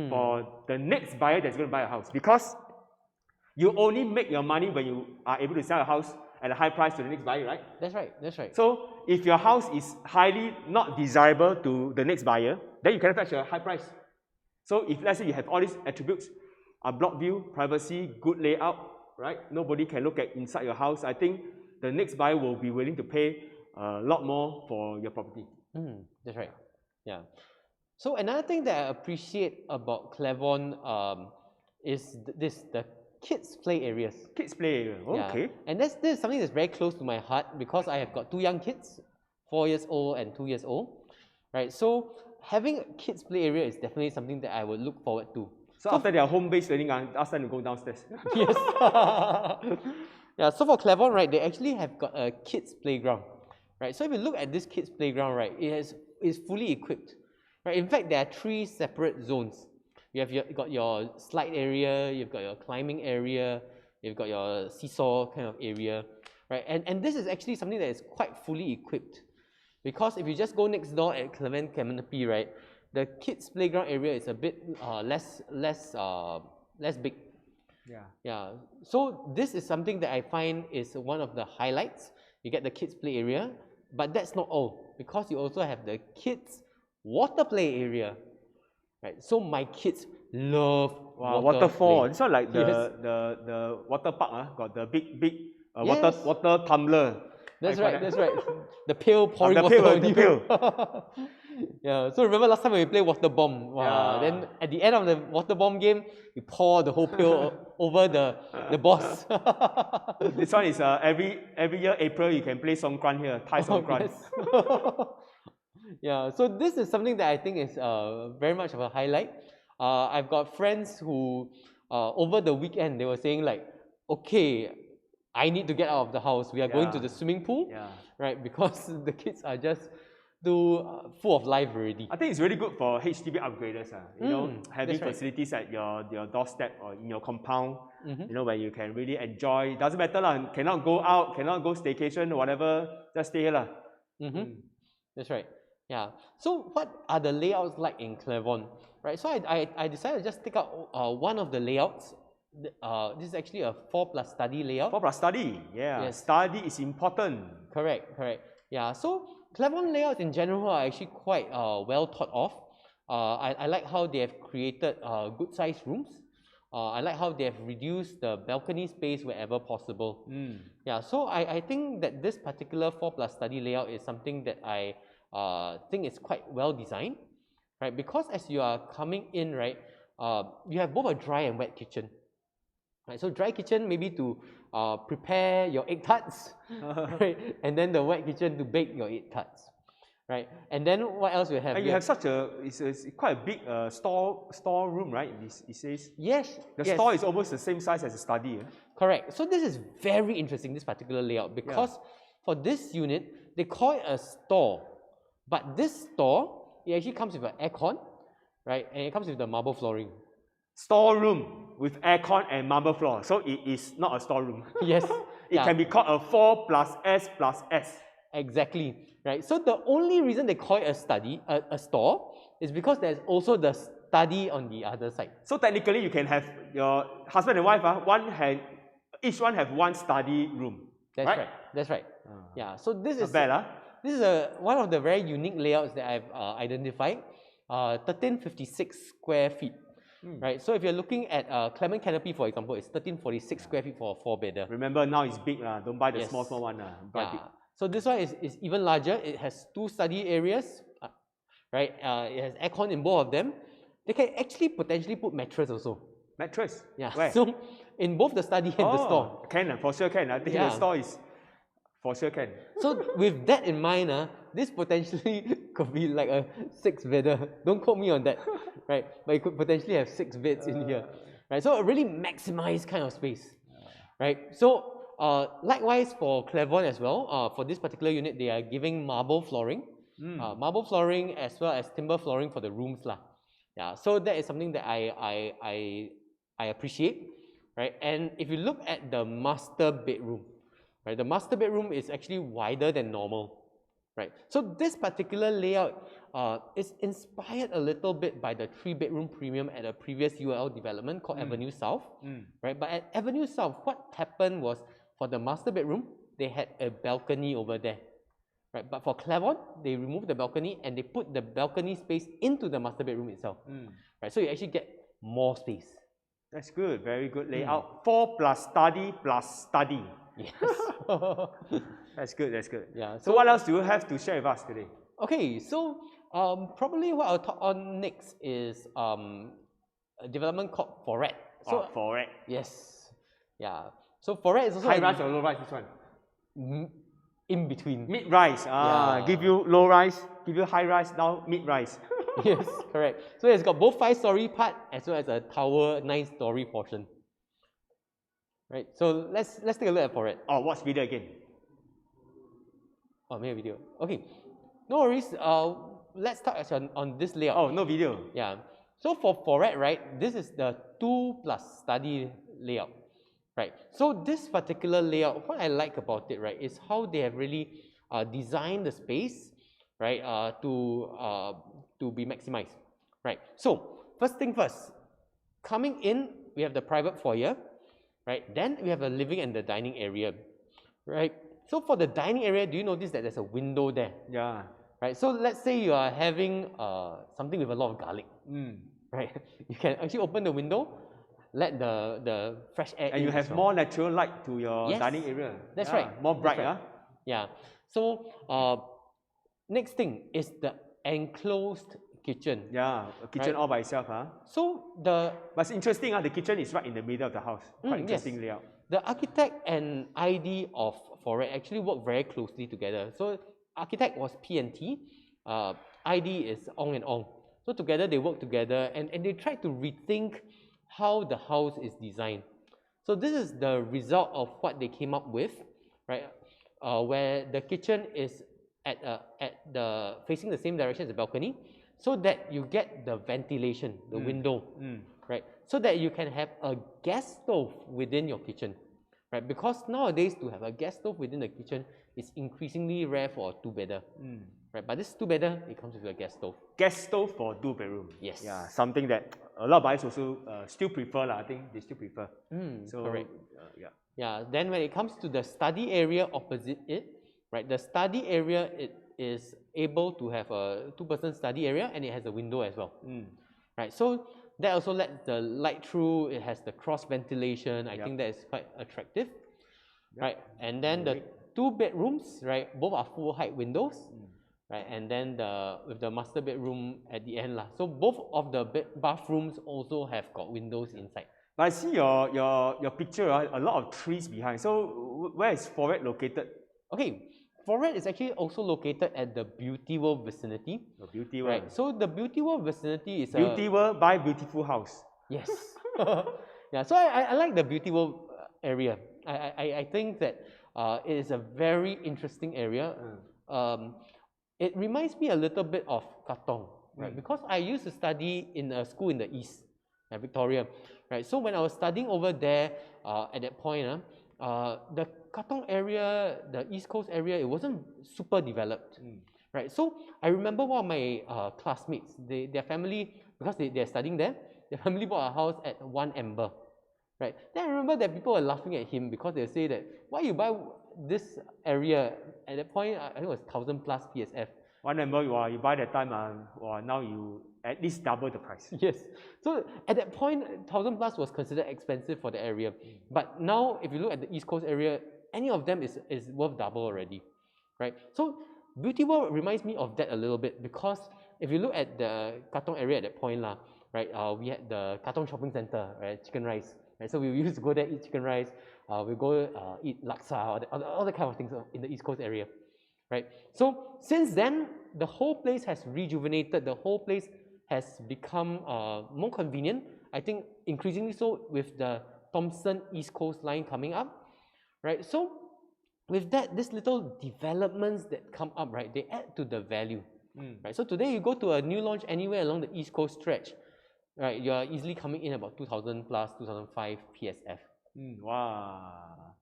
for the next buyer that's going to buy a house. Because you only make your money when you are able to sell a house at a high price to the next buyer, right? That's right, that's right. So if your house is highly not desirable to the next buyer, then you can fetch a high price. So if let's say you have all these attributes, a block view, privacy, good layout, right? Nobody can look at inside your house. I think the next buyer will be willing to pay a lot more for your property. That's right. Yeah. So another thing that I appreciate about Clairvaunt is the kids' play areas. Kids play area, okay. Yeah. And this is something that's very close to my heart because I have got 2 young kids, 4 years old and 2 years old, right? So having a kids' play area is definitely something that I would look forward to. So after their home-based learning, ask them to go downstairs. Yes. Yeah, so for Clairvaunt, right, they actually have got a kids' playground, right? So if you look at this kids' playground, right, it's fully equipped, right? In fact, there are 3 separate zones. You've got your slide area, you've got your climbing area, you've got your seesaw kind of area, right? And this is actually something that is quite fully equipped, because if you just go next door at Clement Canopy, right, the kids' playground area is a bit less big. Yeah. Yeah. So this is something that I find is one of the highlights. You get the kids' play area, but that's not all, because you also have the kids' water play area. Right. So my kids love waterfall. It's not like Yes. the water park, got the big Yes. water tumbler. That's What right, you that's call right. The pail pouring the water pail, on the you. pail. Yeah, so remember last time when we played water bomb? Wow. Yeah. Then at the end of the water bomb game, you pour the whole pail over the boss. This one is every year April you can play Songkran here, Thai Songkran. Yes. Yeah, so this is something that I think is very much of a highlight. I've got friends who over the weekend they were saying like, okay, I need to get out of the house. We are going to the swimming pool, right? Because the kids are just too full of life already. I think it's really good for HDB upgraders. You know, having that's right. facilities at your doorstep or in your compound. You know, where you can really enjoy. It doesn't matter lah. Cannot go out, cannot go staycation or whatever. Just stay here lah. That's right. Yeah. So what are the layouts like in Clairvaunt? Right. So I decided to just take out one of the layouts. This is actually a 4+ study layout. 4+ study. Yeah. Yes. Study is important. Correct. Yeah. So Clairvaunt layouts in general are actually quite well thought of. I like how they have created good sized rooms. I like how they have reduced the balcony space wherever possible. Yeah, so I think that this particular 4+ study layout is something that I think is quite well designed, right? Because as you are coming in, right, you have both a dry and wet kitchen. Right, so dry kitchen maybe to prepare your egg tarts, right? And then the wet kitchen to bake your egg tarts, right? And then what else we have? And you have such it's quite a big store room, right? It says. Yes. The store is almost the same size as a study. Correct. So this is very interesting, this particular layout, because for this unit, they call it a store. But this store, it actually comes with an aircon, right? And it comes with the marble flooring. Storeroom with aircon and marble floor. So it is not a storeroom. Yes. It can be called a 4+S+S. Exactly, right? So the only reason they call it a store, is because there's also the study on the other side. So technically, you can have your husband and wife, each one have one study room. That's right. That's right. Yeah. So this is Not bad, this is one of the very unique layouts that I've identified. 1356 square feet. Right. So if you're looking at Clement Canopy, for example, it's 1346 square feet for a 4-bedder. Remember, now it's big. Don't buy the small one. Buy big. So this one is even larger. It has 2 study areas. Right. It has aircon in both of them. They can actually potentially put mattress also. Mattress? Yeah. Where? So in both the study and the store. Can, for sure can. I think the store is for sure can. So with that in mind, this potentially could be like a 6-bedder. Don't quote me on that, right? But it could potentially have 6 beds in here, right? So a really maximized kind of space, right? So likewise for Clairvaunt as well, for this particular unit, they are giving marble flooring, marble flooring as well as timber flooring for the rooms lah. Yeah, so that is something that I appreciate, right? And if you look at the master bedroom, right, the master bedroom is actually wider than normal, right? So this particular layout is inspired a little bit by the 3-bedroom premium at a previous UL development called Avenue South, right? But at Avenue South, what happened was for the master bedroom, they had a balcony over there, right? But for Clairvaunt, they removed the balcony and they put the balcony space into the master bedroom itself, right? So you actually get more space. That's good, very good layout. 4+study plus study. Yes. That's good, that's good. Yeah. So what else do you have to share with us today? Okay, so probably what I'll talk on next is a development called Foret. So Foret. yes, yeah. So Foret is also High rise or low rise, this one? In between. Mid rise. Give you low rise, give you high rise, now mid rise. Yes, correct. So it's got both 5-story part as well as a tower 9-story portion. Right. So let's take a look at Foret. Watch video again. Make a video. Okay. No worries. Let's start on this layout. No video. Yeah. So for Foret, right, this is the 2+study layout. Right. So this particular layout, what I like about it, right, is how they have really designed the space, right, to be maximized. Right. So first thing first, coming in, we have the private foyer. Right, then we have a living and the dining area, right? So for the dining area, do you notice that there's a window there? Yeah. Right, so let's say you are having something with a lot of garlic, right? You can actually open the window, let the fresh air in. And you have more natural light to your dining area. That's right. More bright, right. Yeah. So next thing is the enclosed kitchen. Yeah, a kitchen all by itself. So but it's interesting, the kitchen is right in the middle of the house. Quite interesting layout. The architect and ID of Foret actually work very closely together. So architect was P&T, ID is Ong and Ong. So together they work together and they try to rethink how the house is designed. So this is the result of what they came up with, right? Where the kitchen is at the facing the same direction as the balcony, so that you get the ventilation, the window, right? So that you can have a gas stove within your kitchen, right? Because nowadays to have a gas stove within the kitchen is increasingly rare for a 2-bedder, right? But this 2-bedder, it comes with a gas stove. Gas stove for 2-bedroom. Yes. Yeah, something that a lot of buyers also still prefer. I think they still prefer. So, correct. Yeah. Yeah, then when it comes to the study area opposite it, right? The study area, it is able to have a 2-person study area and it has a window as well. Right, so that also lets the light through. It has the cross ventilation. I think that is quite attractive, right? And then the 2 bedrooms, right? Both are full height windows, right? And then with the master bedroom at the end lah. So both of the bathrooms also have got windows inside. But I see your picture, a lot of trees behind. So where is Foret located? Okay. Foret is actually also located at the Beauty World vicinity. The Beauty World. Right. So the Beauty World vicinity is Beauty World by Beautiful House. Yes. Yeah. So I like the Beauty World area. I think that It is a very interesting area. It reminds me a little bit of Katong, right? Because I used to study in a school in the east, Victoria, right? So when I was studying over there, at that point, the Katong area, the East Coast area, it wasn't super developed, right? So I remember one of my classmates, their family, because they're studying there, their family bought a house at 1 Amber, right? Then I remember that people were laughing at him because they say that, why you buy this area? At that point, I think it was 1,000 plus PSF. 1 Amber, you buy that time, now you at least double the price. Yes. So at that point, 1,000 plus was considered expensive for the area. But now, if you look at the East Coast area, any of them is worth double already, right? So Beauty World reminds me of that a little bit, because if you look at the Katong area at that point, right, we had the Katong Shopping Center, right, chicken rice. Right? So we used to go there, eat chicken rice. We go eat laksa, all the kind of things in the East Coast area, right? So since then, the whole place has rejuvenated. The whole place has become more convenient. I think increasingly so with the Thomson East Coast line coming up, right? So with that, these little developments that come up, right, they add to the value, right? So today you go to a new launch anywhere along the East Coast stretch, right, you're easily coming in about 2,000 plus, 2,005 PSF. Wow.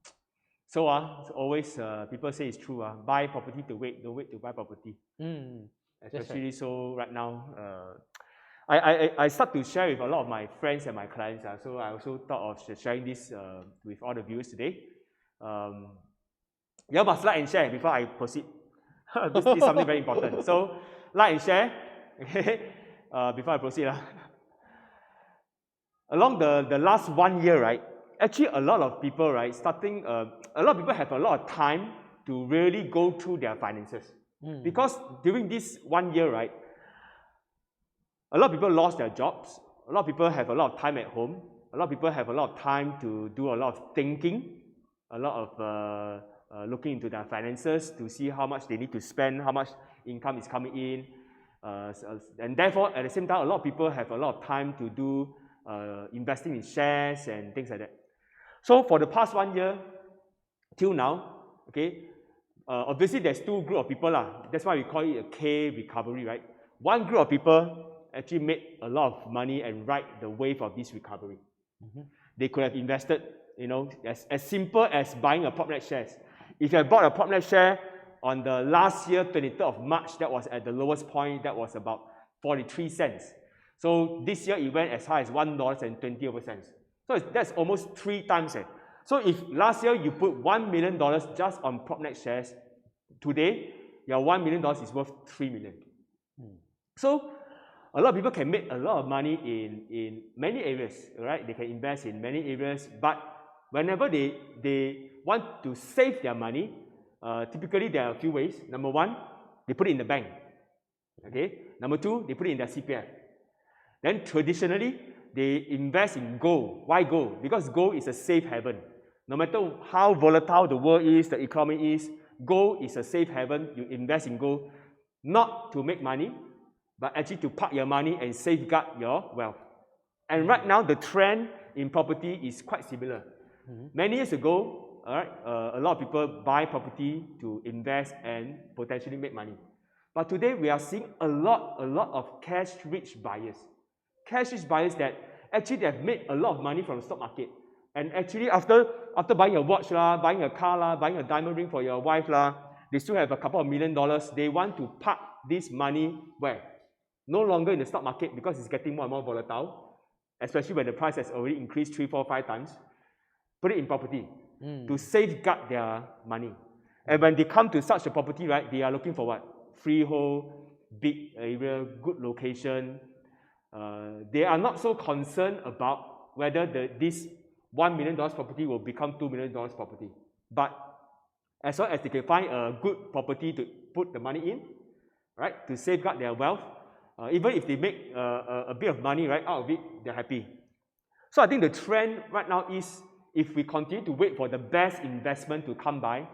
So always people say it's true. Buy property to wait, don't wait to buy property. Especially right. So right now, I start to share with a lot of my friends and my clients. So I also thought of sharing this with all the viewers today. You must like and share before I proceed. This is something very important. So like and share, okay, before I proceed. Along the last 1 year, right, actually a lot of people, right, a lot of people have a lot of time to really go through their finances. Because during this 1 year, right, a lot of people lost their jobs. A lot of people have a lot of time at home. A lot of people have a lot of time to do a lot of thinking, a lot of looking into their finances to see how much they need to spend, how much income is coming in. And therefore, at the same time, a lot of people have a lot of time to do investing in shares and things like that. So for the past 1 year till now, okay, obviously there's two groups of people. That's why we call it a K recovery, right? One group of people actually made a lot of money and ride the wave of this recovery. They could have invested, you know, as simple as buying a PropNet shares. If you had bought a PropNet share on the last year, 23rd of March, that was at the lowest point, that was about 43 cents. So this year it went as high as $1.20. So that's almost 3 times it. So if last year you put $1 million just on PropNet shares, today your $1 million is worth $3 million. So a lot of people can make a lot of money in many areas, right? They can invest in many areas, but whenever they want to save their money, typically there are a few ways. Number one, they put it in the bank. Okay. Number two, they put it in their CPF. Then traditionally, they invest in gold. Why gold? Because gold is a safe haven. No matter how volatile the world is, the economy is, gold is a safe haven. You invest in gold not to make money, but actually to park your money and safeguard your wealth. And right now, the trend in property is quite similar. Many years ago, all right, a lot of people buy property to invest and potentially make money. But today, we are seeing a lot of cash-rich buyers. Cash-rich buyers that actually they have made a lot of money from the stock market. And actually, after buying a watch, buying a car, buying a diamond ring for your wife, they still have a couple of $1 million. They want to park this money where? No longer in the stock market because it's getting more and more volatile, especially when the price has already increased 3, 4, 5 times. Put it in property to safeguard their money. And when they come to such a property, right, they are looking for what? Freehold, big area, good location. They are not so concerned about whether this $1 million property will become $2 million property. But as long as they can find a good property to put the money in, right, to safeguard their wealth, even if they make a bit of money, right, out of it, they're happy. So I think the trend right now is, if we continue to wait for the best investment to come by,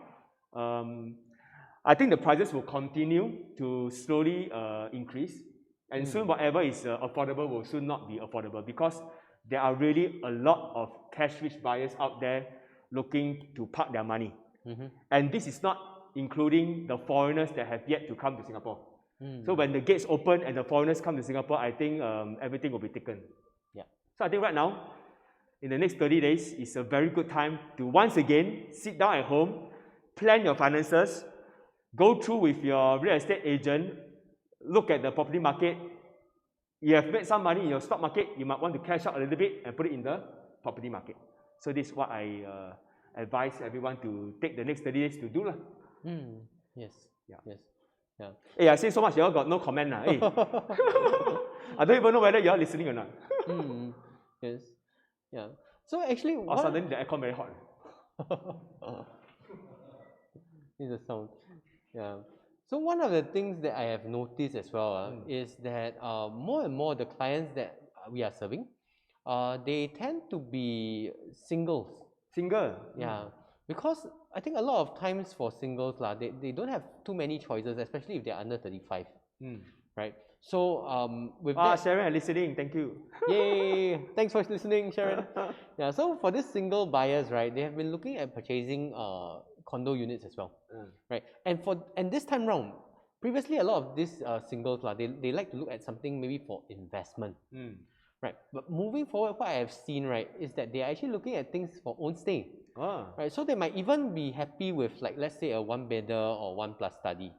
I think the prices will continue to slowly increase. And soon whatever is affordable will soon not be affordable, because there are really a lot of cash-rich buyers out there looking to park their money. And this is not including the foreigners that have yet to come to Singapore. Mm. So when the gates open and the foreigners come to Singapore, I think everything will be taken. Yeah. So I think right now, in the next 30 days, is a very good time to once again sit down at home, plan your finances, go through with your real estate agent, look at the property market. You have made some money in your stock market, you might want to cash out a little bit and put it in the property market. So this is what I advise everyone to take the next 30 days to do. Yes. Yeah. Yes. Yeah. Hey, I say so much, you all got no comment. Hey. I don't even know whether you are listening or not. Yes. Yeah. So actually, Or suddenly the aircon very hot. is the sound. Yeah. So one of the things that I have noticed as well is that more and more the clients that we are serving, they tend to be singles. Single? Yeah. Because I think a lot of times for singles, they don't have too many choices, especially if they're under 35. Right? So with that, Sharon, listening, thank you. yay! Thanks for listening, Sharon. Yeah, so for these single buyers, right, they have been looking at purchasing condo units as well, right? And this time round, previously a lot of these singles, they like to look at something maybe for investment, right? But moving forward, what I have seen, right, is that they are actually looking at things for own stay, right? So they might even be happy with, like, let's say a one-bedder or one plus study,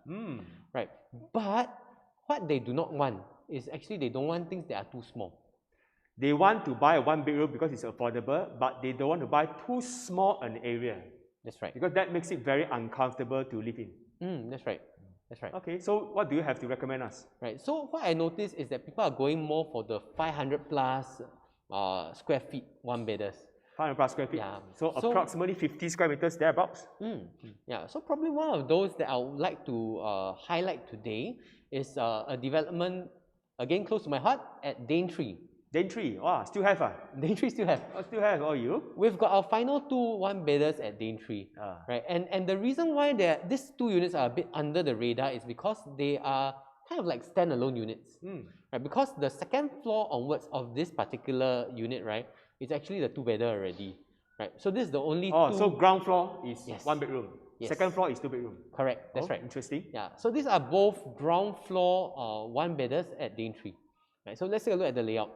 right? But what they do not want is actually they don't want things that are too small. They want to buy a one bedroom because it's affordable, but they don't want to buy too small an area. That's right. Because that makes it very uncomfortable to live in. That's right. That's right. Okay, so what do you have to recommend us? Right. So what I noticed is that people are going more for the 500 plus square feet one bedders. 500 plus square feet. Yeah. So approximately 50 square meters thereabouts. Yeah. So probably one of those that I would like to highlight today is a development again close to my heart at Daintree. Daintree, wow, still have Daintree still have. Oh, still have, you? We've got our final two one bedders at Daintree, right? And the reason why these two units are a bit under the radar is because they are kind of like standalone units, right? Because the second floor onwards of this particular unit, right, is actually the two bedder already, right? So this is the only so ground floor is one bedroom. Yes. Second floor is two bedroom. Correct, that's right. Interesting. Yeah, so these are both ground floor one bedders at Daintree, right? So let's take a look at the layout.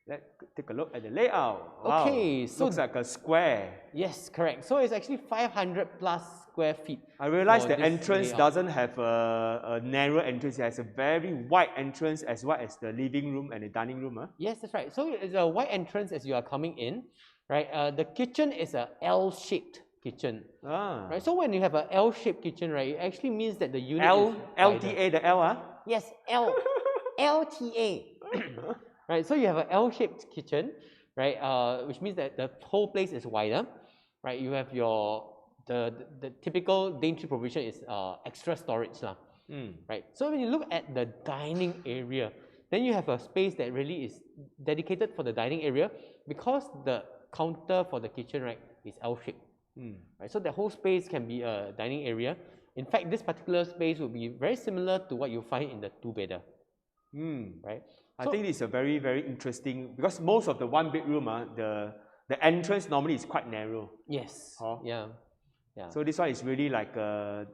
Let's take a look at the layout. Wow. Okay, so looks like a square. Yes, correct. So it's actually 500 plus square feet. I realize the entrance layout doesn't have a narrow entrance. It has a very wide entrance as well as the living room and the dining room. Yes, that's right. So it's a wide entrance as you are coming in, right? The kitchen is a L-shaped kitchen, right? So when you have a L-shaped kitchen, right, it actually means that the unit is LTA, the L, Yes, LTA. Right, so you have an L-shaped kitchen, right, which means that the whole place is wider, right? You have the typical Daintree provision is extra storage, right? So when you look at the dining area, then you have a space that really is dedicated for the dining area because the counter for the kitchen, right, is L-shaped, right? So the whole space can be a dining area. In fact, this particular space will be very similar to what you find in the two-bedder, right? I think it's a very, very interesting, because most of the one bedroom, the entrance normally is quite narrow. Yes. Yeah. So this one is really like a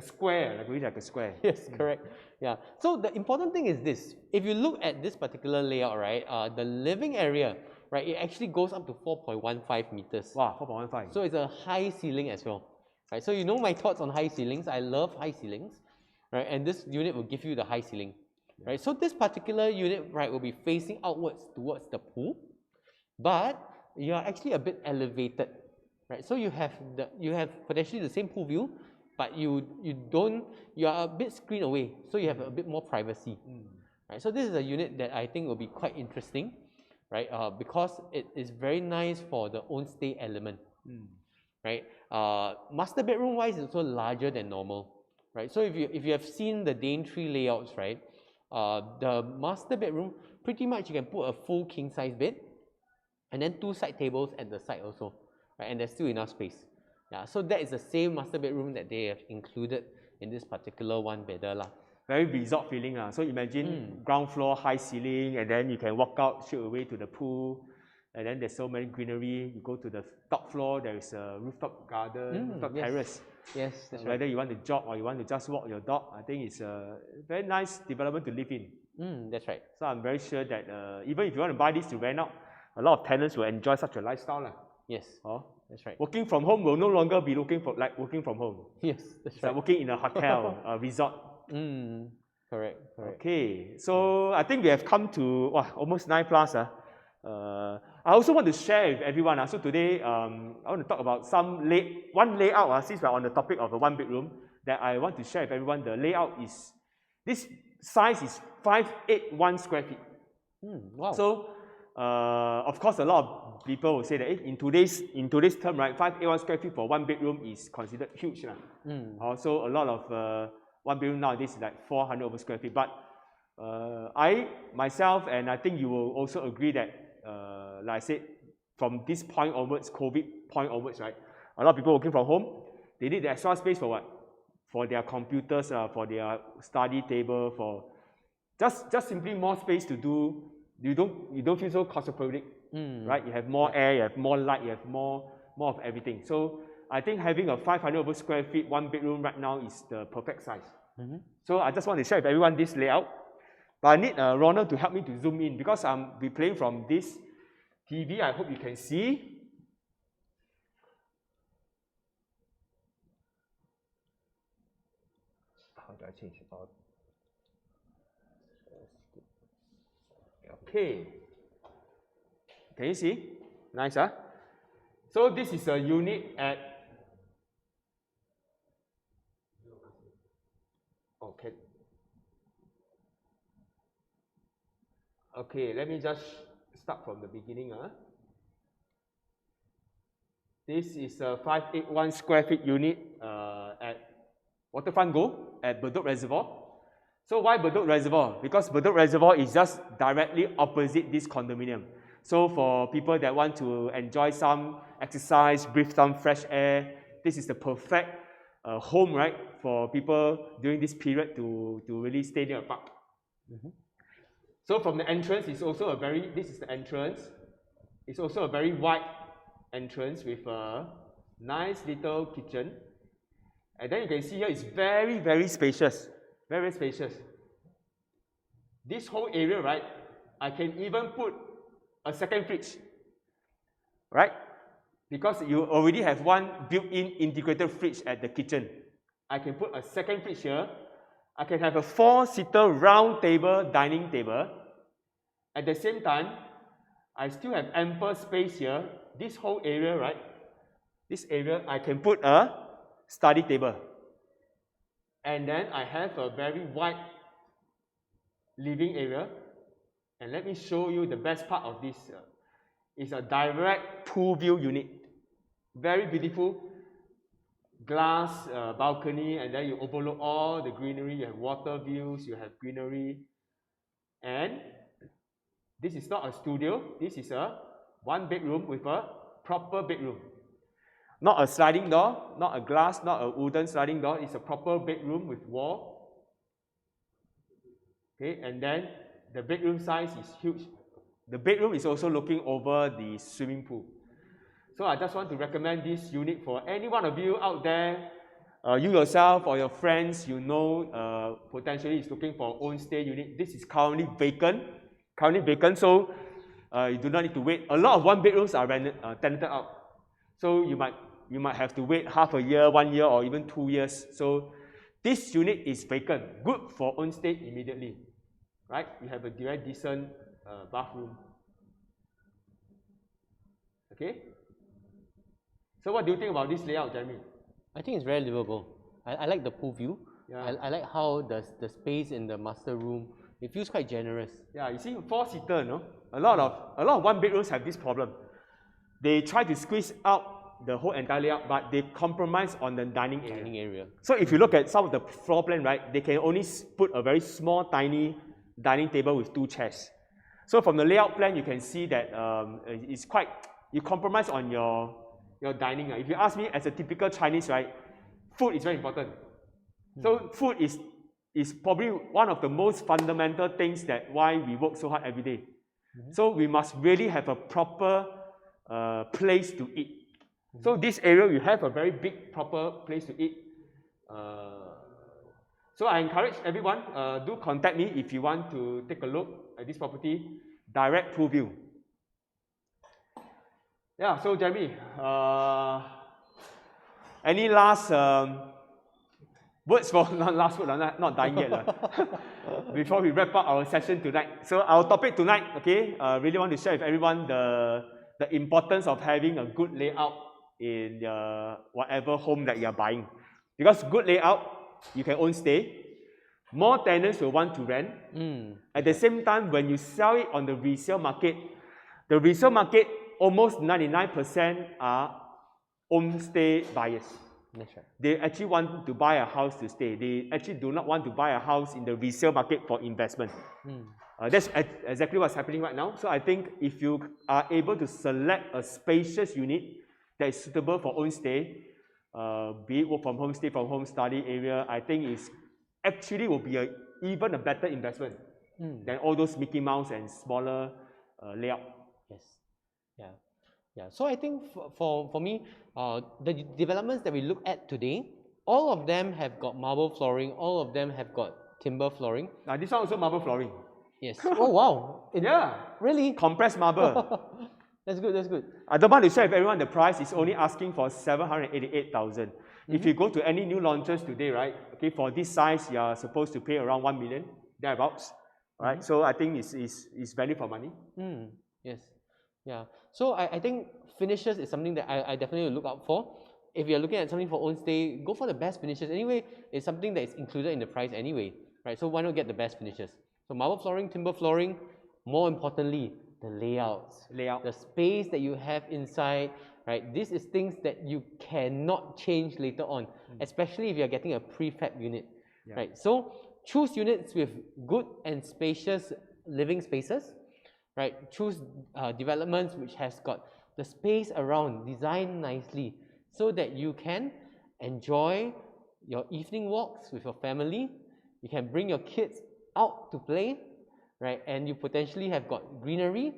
square, really like a square. Yes, correct. Yeah. So the important thing is this: if you look at this particular layout, right, the living area, right, it actually goes up to 4.15 meters. Wow, 4.15. So it's a high ceiling as well, right? So you know my thoughts on high ceilings. I love high ceilings, right? And this unit will give you the high ceiling. Right, so this particular unit, right, will be facing outwards towards the pool, but you are actually a bit elevated, right? So you have potentially the same pool view, but you are a bit screened away, so you have a bit more privacy, right? So this is a unit that I think will be quite interesting, right? Because it is very nice for the own stay element, right? Master bedroom wise, it's also larger than normal, right? So if you have seen the Daintree layouts, right? The master bedroom, pretty much you can put a full king size bed and then two side tables at the side also, right? And there's still enough space. Yeah, so that is the same master bedroom that they have included in this particular one bedder lah. Very resort feeling. So imagine ground floor, high ceiling, and then you can walk out straight away to the pool. and then there's so many greenery. You go to the top floor, there is a rooftop garden, rooftop yes. terrace. Yes, that's right. Whether you want to jog or you want to just walk your dog, I think it's a very nice development to live in. That's right. So I'm very sure that even if you want to buy this to rent out, a lot of tenants will enjoy such a lifestyle. Yes, Oh. that's right. Working from home will no longer be working from home. Yes, that's It's right. like working in a hotel, a resort. Correct, correct. Okay, so I think we have come to almost 9 plus. I also want to share with everyone. So today, I want to talk about one layout. Since we're on the topic of a 1 bedroom, that I want to share with everyone. The layout is, this size is 581 square feet. Wow. So, of course, a lot of people will say that in today's term, right, 581 square feet for 1 bedroom is considered huge. Also, a lot of 1 bedroom nowadays is like 400 over square feet. But I, myself, and I think you will also agree that, like I said, from this point onwards, COVID point onwards, right, a lot of people working from home, they need the extra space for what? For their computers, for their study table, for just simply more space to do. You don't feel so claustrophobic, right? You have more air, you have more light, you have more of everything. So I think having a 500 over square feet 1 bedroom right now is the perfect size. So I just want to share with everyone this layout. But I need Ronald to help me to zoom in because I'm be playing from this TV. I hope you can see. How do I change it? Okay. Can you see? Nice, huh? So this is a unit at. Okay. Okay, let me just start from the beginning. This is a 581 square feet unit at Waterfront Go at Bedok Reservoir. So why Bedok Reservoir? Because Bedok Reservoir is just directly opposite this condominium. So for people that want to enjoy some exercise, breathe some fresh air, this is the perfect home, right, for people during this period to really stay near a park. So from the entrance, this is the entrance. It's also a very wide entrance with a nice little kitchen. And then you can see here it's very, very spacious. Very, very spacious. This whole area, right, I can even put a second fridge, right? Because you already have one built-in integrated fridge at the kitchen. I can put a second fridge here. I can have a 4-seater round table, dining table. At the same time, I still have ample space here. This whole area, right? This area, I can put a study table. And then I have a very wide living area. And let me show you the best part of this. It's a direct pool view unit. Very beautiful. Glass balcony, and then you overlook all the greenery. You have water views, you have greenery. And this is not a studio. This is a 1 bedroom with a proper bedroom. Not a sliding door, not a glass, not a wooden sliding door. It's a proper bedroom with wall. Okay, and then the bedroom size is huge. The bedroom is also looking over the swimming pool. So I just want to recommend this unit for any one of you out there. You yourself or your friends, potentially is looking for own stay unit. This is currently vacant. So you do not need to wait. A lot of 1 bedrooms are tenanted out. So you might have to wait half a year, 1 year, or even 2 years. So this unit is vacant. Good for own stay immediately. Right? You have a very decent bathroom. Okay? So what do you think about this layout, Jeremy? I think it's very livable. I like the pool view. Yeah. I like how the space in the master room, it feels quite generous. Yeah, you see, 4-seater, no? A lot of 1 bedrooms have this problem. They try to squeeze out the whole entire layout, but they compromise on the dining area. So if you look at some of the floor plan, right, they can only put a very small, tiny dining table with 2 chairs. So from the layout plan, you can see that it's quite, you compromise on your dining. If you ask me, as a typical Chinese, right, food is very important. So food is probably one of the most fundamental things that why we work so hard every day. So we must really have a proper place to eat. So this area, you have a very big, proper place to eat. So I encourage everyone, do contact me if you want to take a look at this property. Direct pool view. Yeah, so Jeremy, any last words for, not last word, not dying yet, before we wrap up our session tonight. So our topic tonight, okay, really want to share with everyone the importance of having a good layout in whatever home that you are buying. Because good layout, you can own stay. More tenants will want to rent. At the same time, when you sell it on the resale market, almost 99% are homestay buyers. That's right. They actually want to buy a house to stay. They actually do not want to buy a house in the resale market for investment. That's exactly what's happening right now. So I think if you are able to select a spacious unit that is suitable for own stay, be it work from home, stay from home, study area, I think it's actually will be even a better investment than all those Mickey Mouse and smaller layout. Yes. Yeah. So I think for me, the developments that we look at today, all of them have got marble flooring, all of them have got timber flooring. Now this one also marble flooring. Yes. Oh wow. Yeah. Really? Compressed marble. That's good, that's good. I don't want to share with everyone the price is only asking for 788,000. If you go to any new launches today, right? Okay, for this size, you are supposed to pay around 1 million, thereabouts. Right? So I think it's value for money. Yes. Yeah. So I think finishes is something that I definitely look out for. If you're looking at something for own stay, go for the best finishes. Anyway, it's something that is included in the price anyway. Right? So why not get the best finishes? So marble flooring, timber flooring, more importantly, the layouts. The space that you have inside, right? This is things that you cannot change later on, especially if you're getting a prefab unit, right? So choose units with good and spacious living spaces, right? Choose developments which has got the space around designed nicely so that you can enjoy your evening walks with your family. You can bring your kids out to play, right? And you potentially have got greenery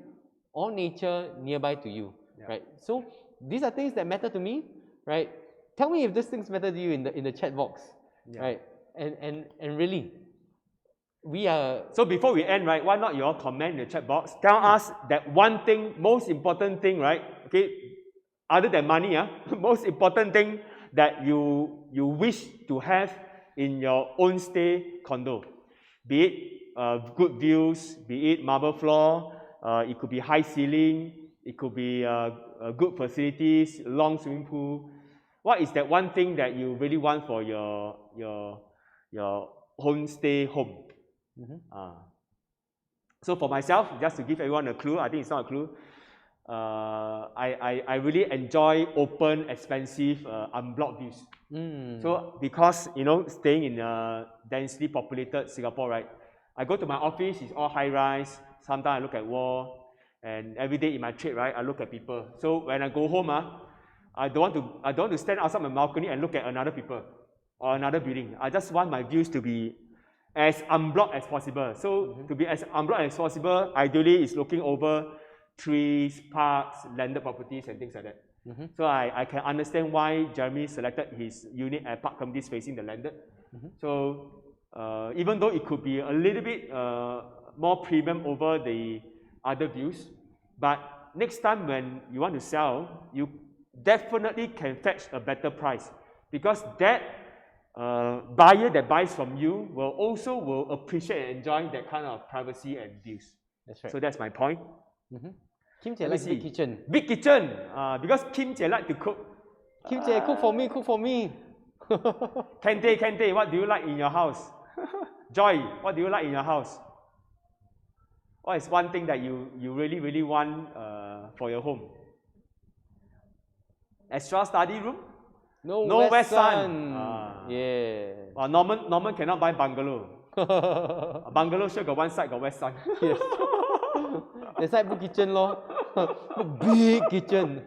or nature nearby to you, right? So these are things that matter to me, right? Tell me if these things matter to you in the chat box, right? And really, we are. So before we end, right? Why not you all comment in the chat box? Tell us that one thing, most important thing, right? Okay, other than money, most important thing that you wish to have in your own stay condo, be it good views, be it marble floor, it could be high ceiling, it could be good facilities, long swimming pool. What is that one thing that you really want for your homestay home? So for myself, just to give everyone a clue, I think it's not a clue. I really enjoy open, expansive, unblocked views. So because staying in a densely populated Singapore, right? I go to my office, it's all high rise. Sometimes I look at wall, and every day in my trade, right, I look at people. So when I go home, I don't want to stand outside my balcony and look at another people or another building. I just want my views to be as unblocked as possible. So to be as unblocked as possible, ideally is looking over trees, parks, landed properties and things like that. So I can understand why Jeremy selected his unit at Park Comedies facing the landed. So even though it could be a little bit more premium over the other views, but next time when you want to sell, you definitely can fetch a better price, because that buyer that buys from you will appreciate and enjoy that kind of privacy and views. That's right. So that's my point. Kim Jie likes big kitchen. Big kitchen, because Kim Jie like to cook. Kim Jie, cook for me. Kente, what do you like in your house? Joy, what do you like in your house? What is one thing that you really want for your home? Extra study room? No West Sun. Yeah. Well, Norman cannot buy bungalow. A bungalow sure got one side got West Sun. Yes. The side book kitchen lor. Big kitchen.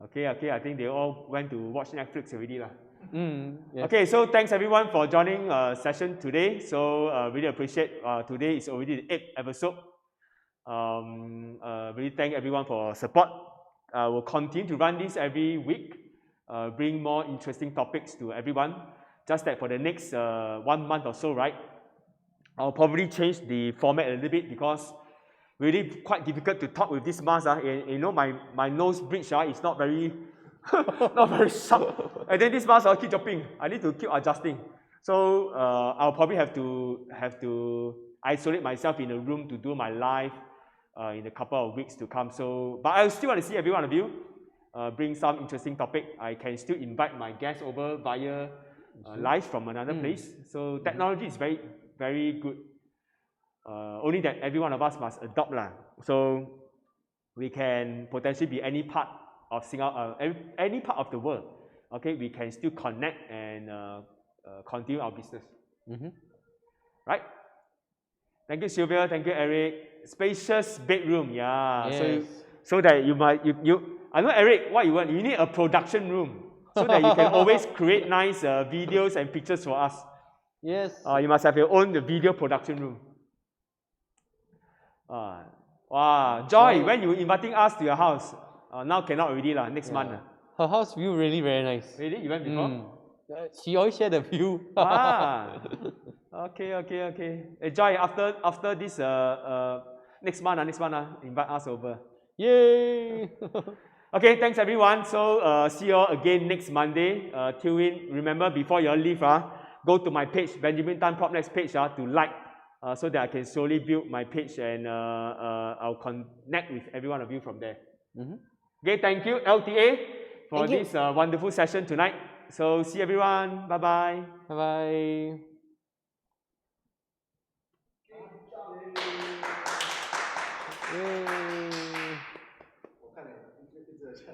Okay, I think they all went to watch Netflix already lah. Yes. Okay, so thanks everyone for joining session today. So really appreciate today is already the 8th episode. Really thank everyone for support. We'll continue to run this every week, bring more interesting topics to everyone. Just that for the next 1 month or so, right? I'll probably change the format a little bit because really quite difficult to talk with this mask. You know, my nose bridge is not very not very sharp. And then this mask I'll keep dropping. I need to keep adjusting. So I'll probably have to isolate myself in a room to do my live in a couple of weeks to come. So, but I still want to see every one of you. Bring some interesting topic. I can still invite my guests over via live from another place. So technology is very, very good. Only that every one of us must adopt lah. So we can potentially be any part of Singapore, any part of the world. Okay, we can still connect and continue our business. Right? Thank you, Sylvia. Thank you, Eric. Spacious bedroom, yeah. Yes. So that you might I know, Eric, what you want. You need a production room so that you can always create nice videos and pictures for us. Yes. You must have your own video production room. Wow, Joy, when you inviting us to your house? Now cannot already lah. Next month. Her house view really very nice. Really, you went before? She always share the view. Okay. Hey, Joy, after this next month, invite us over. Yay! Okay, thanks everyone. So see you all again next Monday. Tune in. Remember, before you all leave, go to my page, Benjamin Tan PropNex page, to like, so that I can slowly build my page and I'll connect with every one of you from there. Okay, thank you, LTA, for this wonderful session tonight. So see everyone. Bye-bye. Bye-bye. Yay! 我看你一直在笑。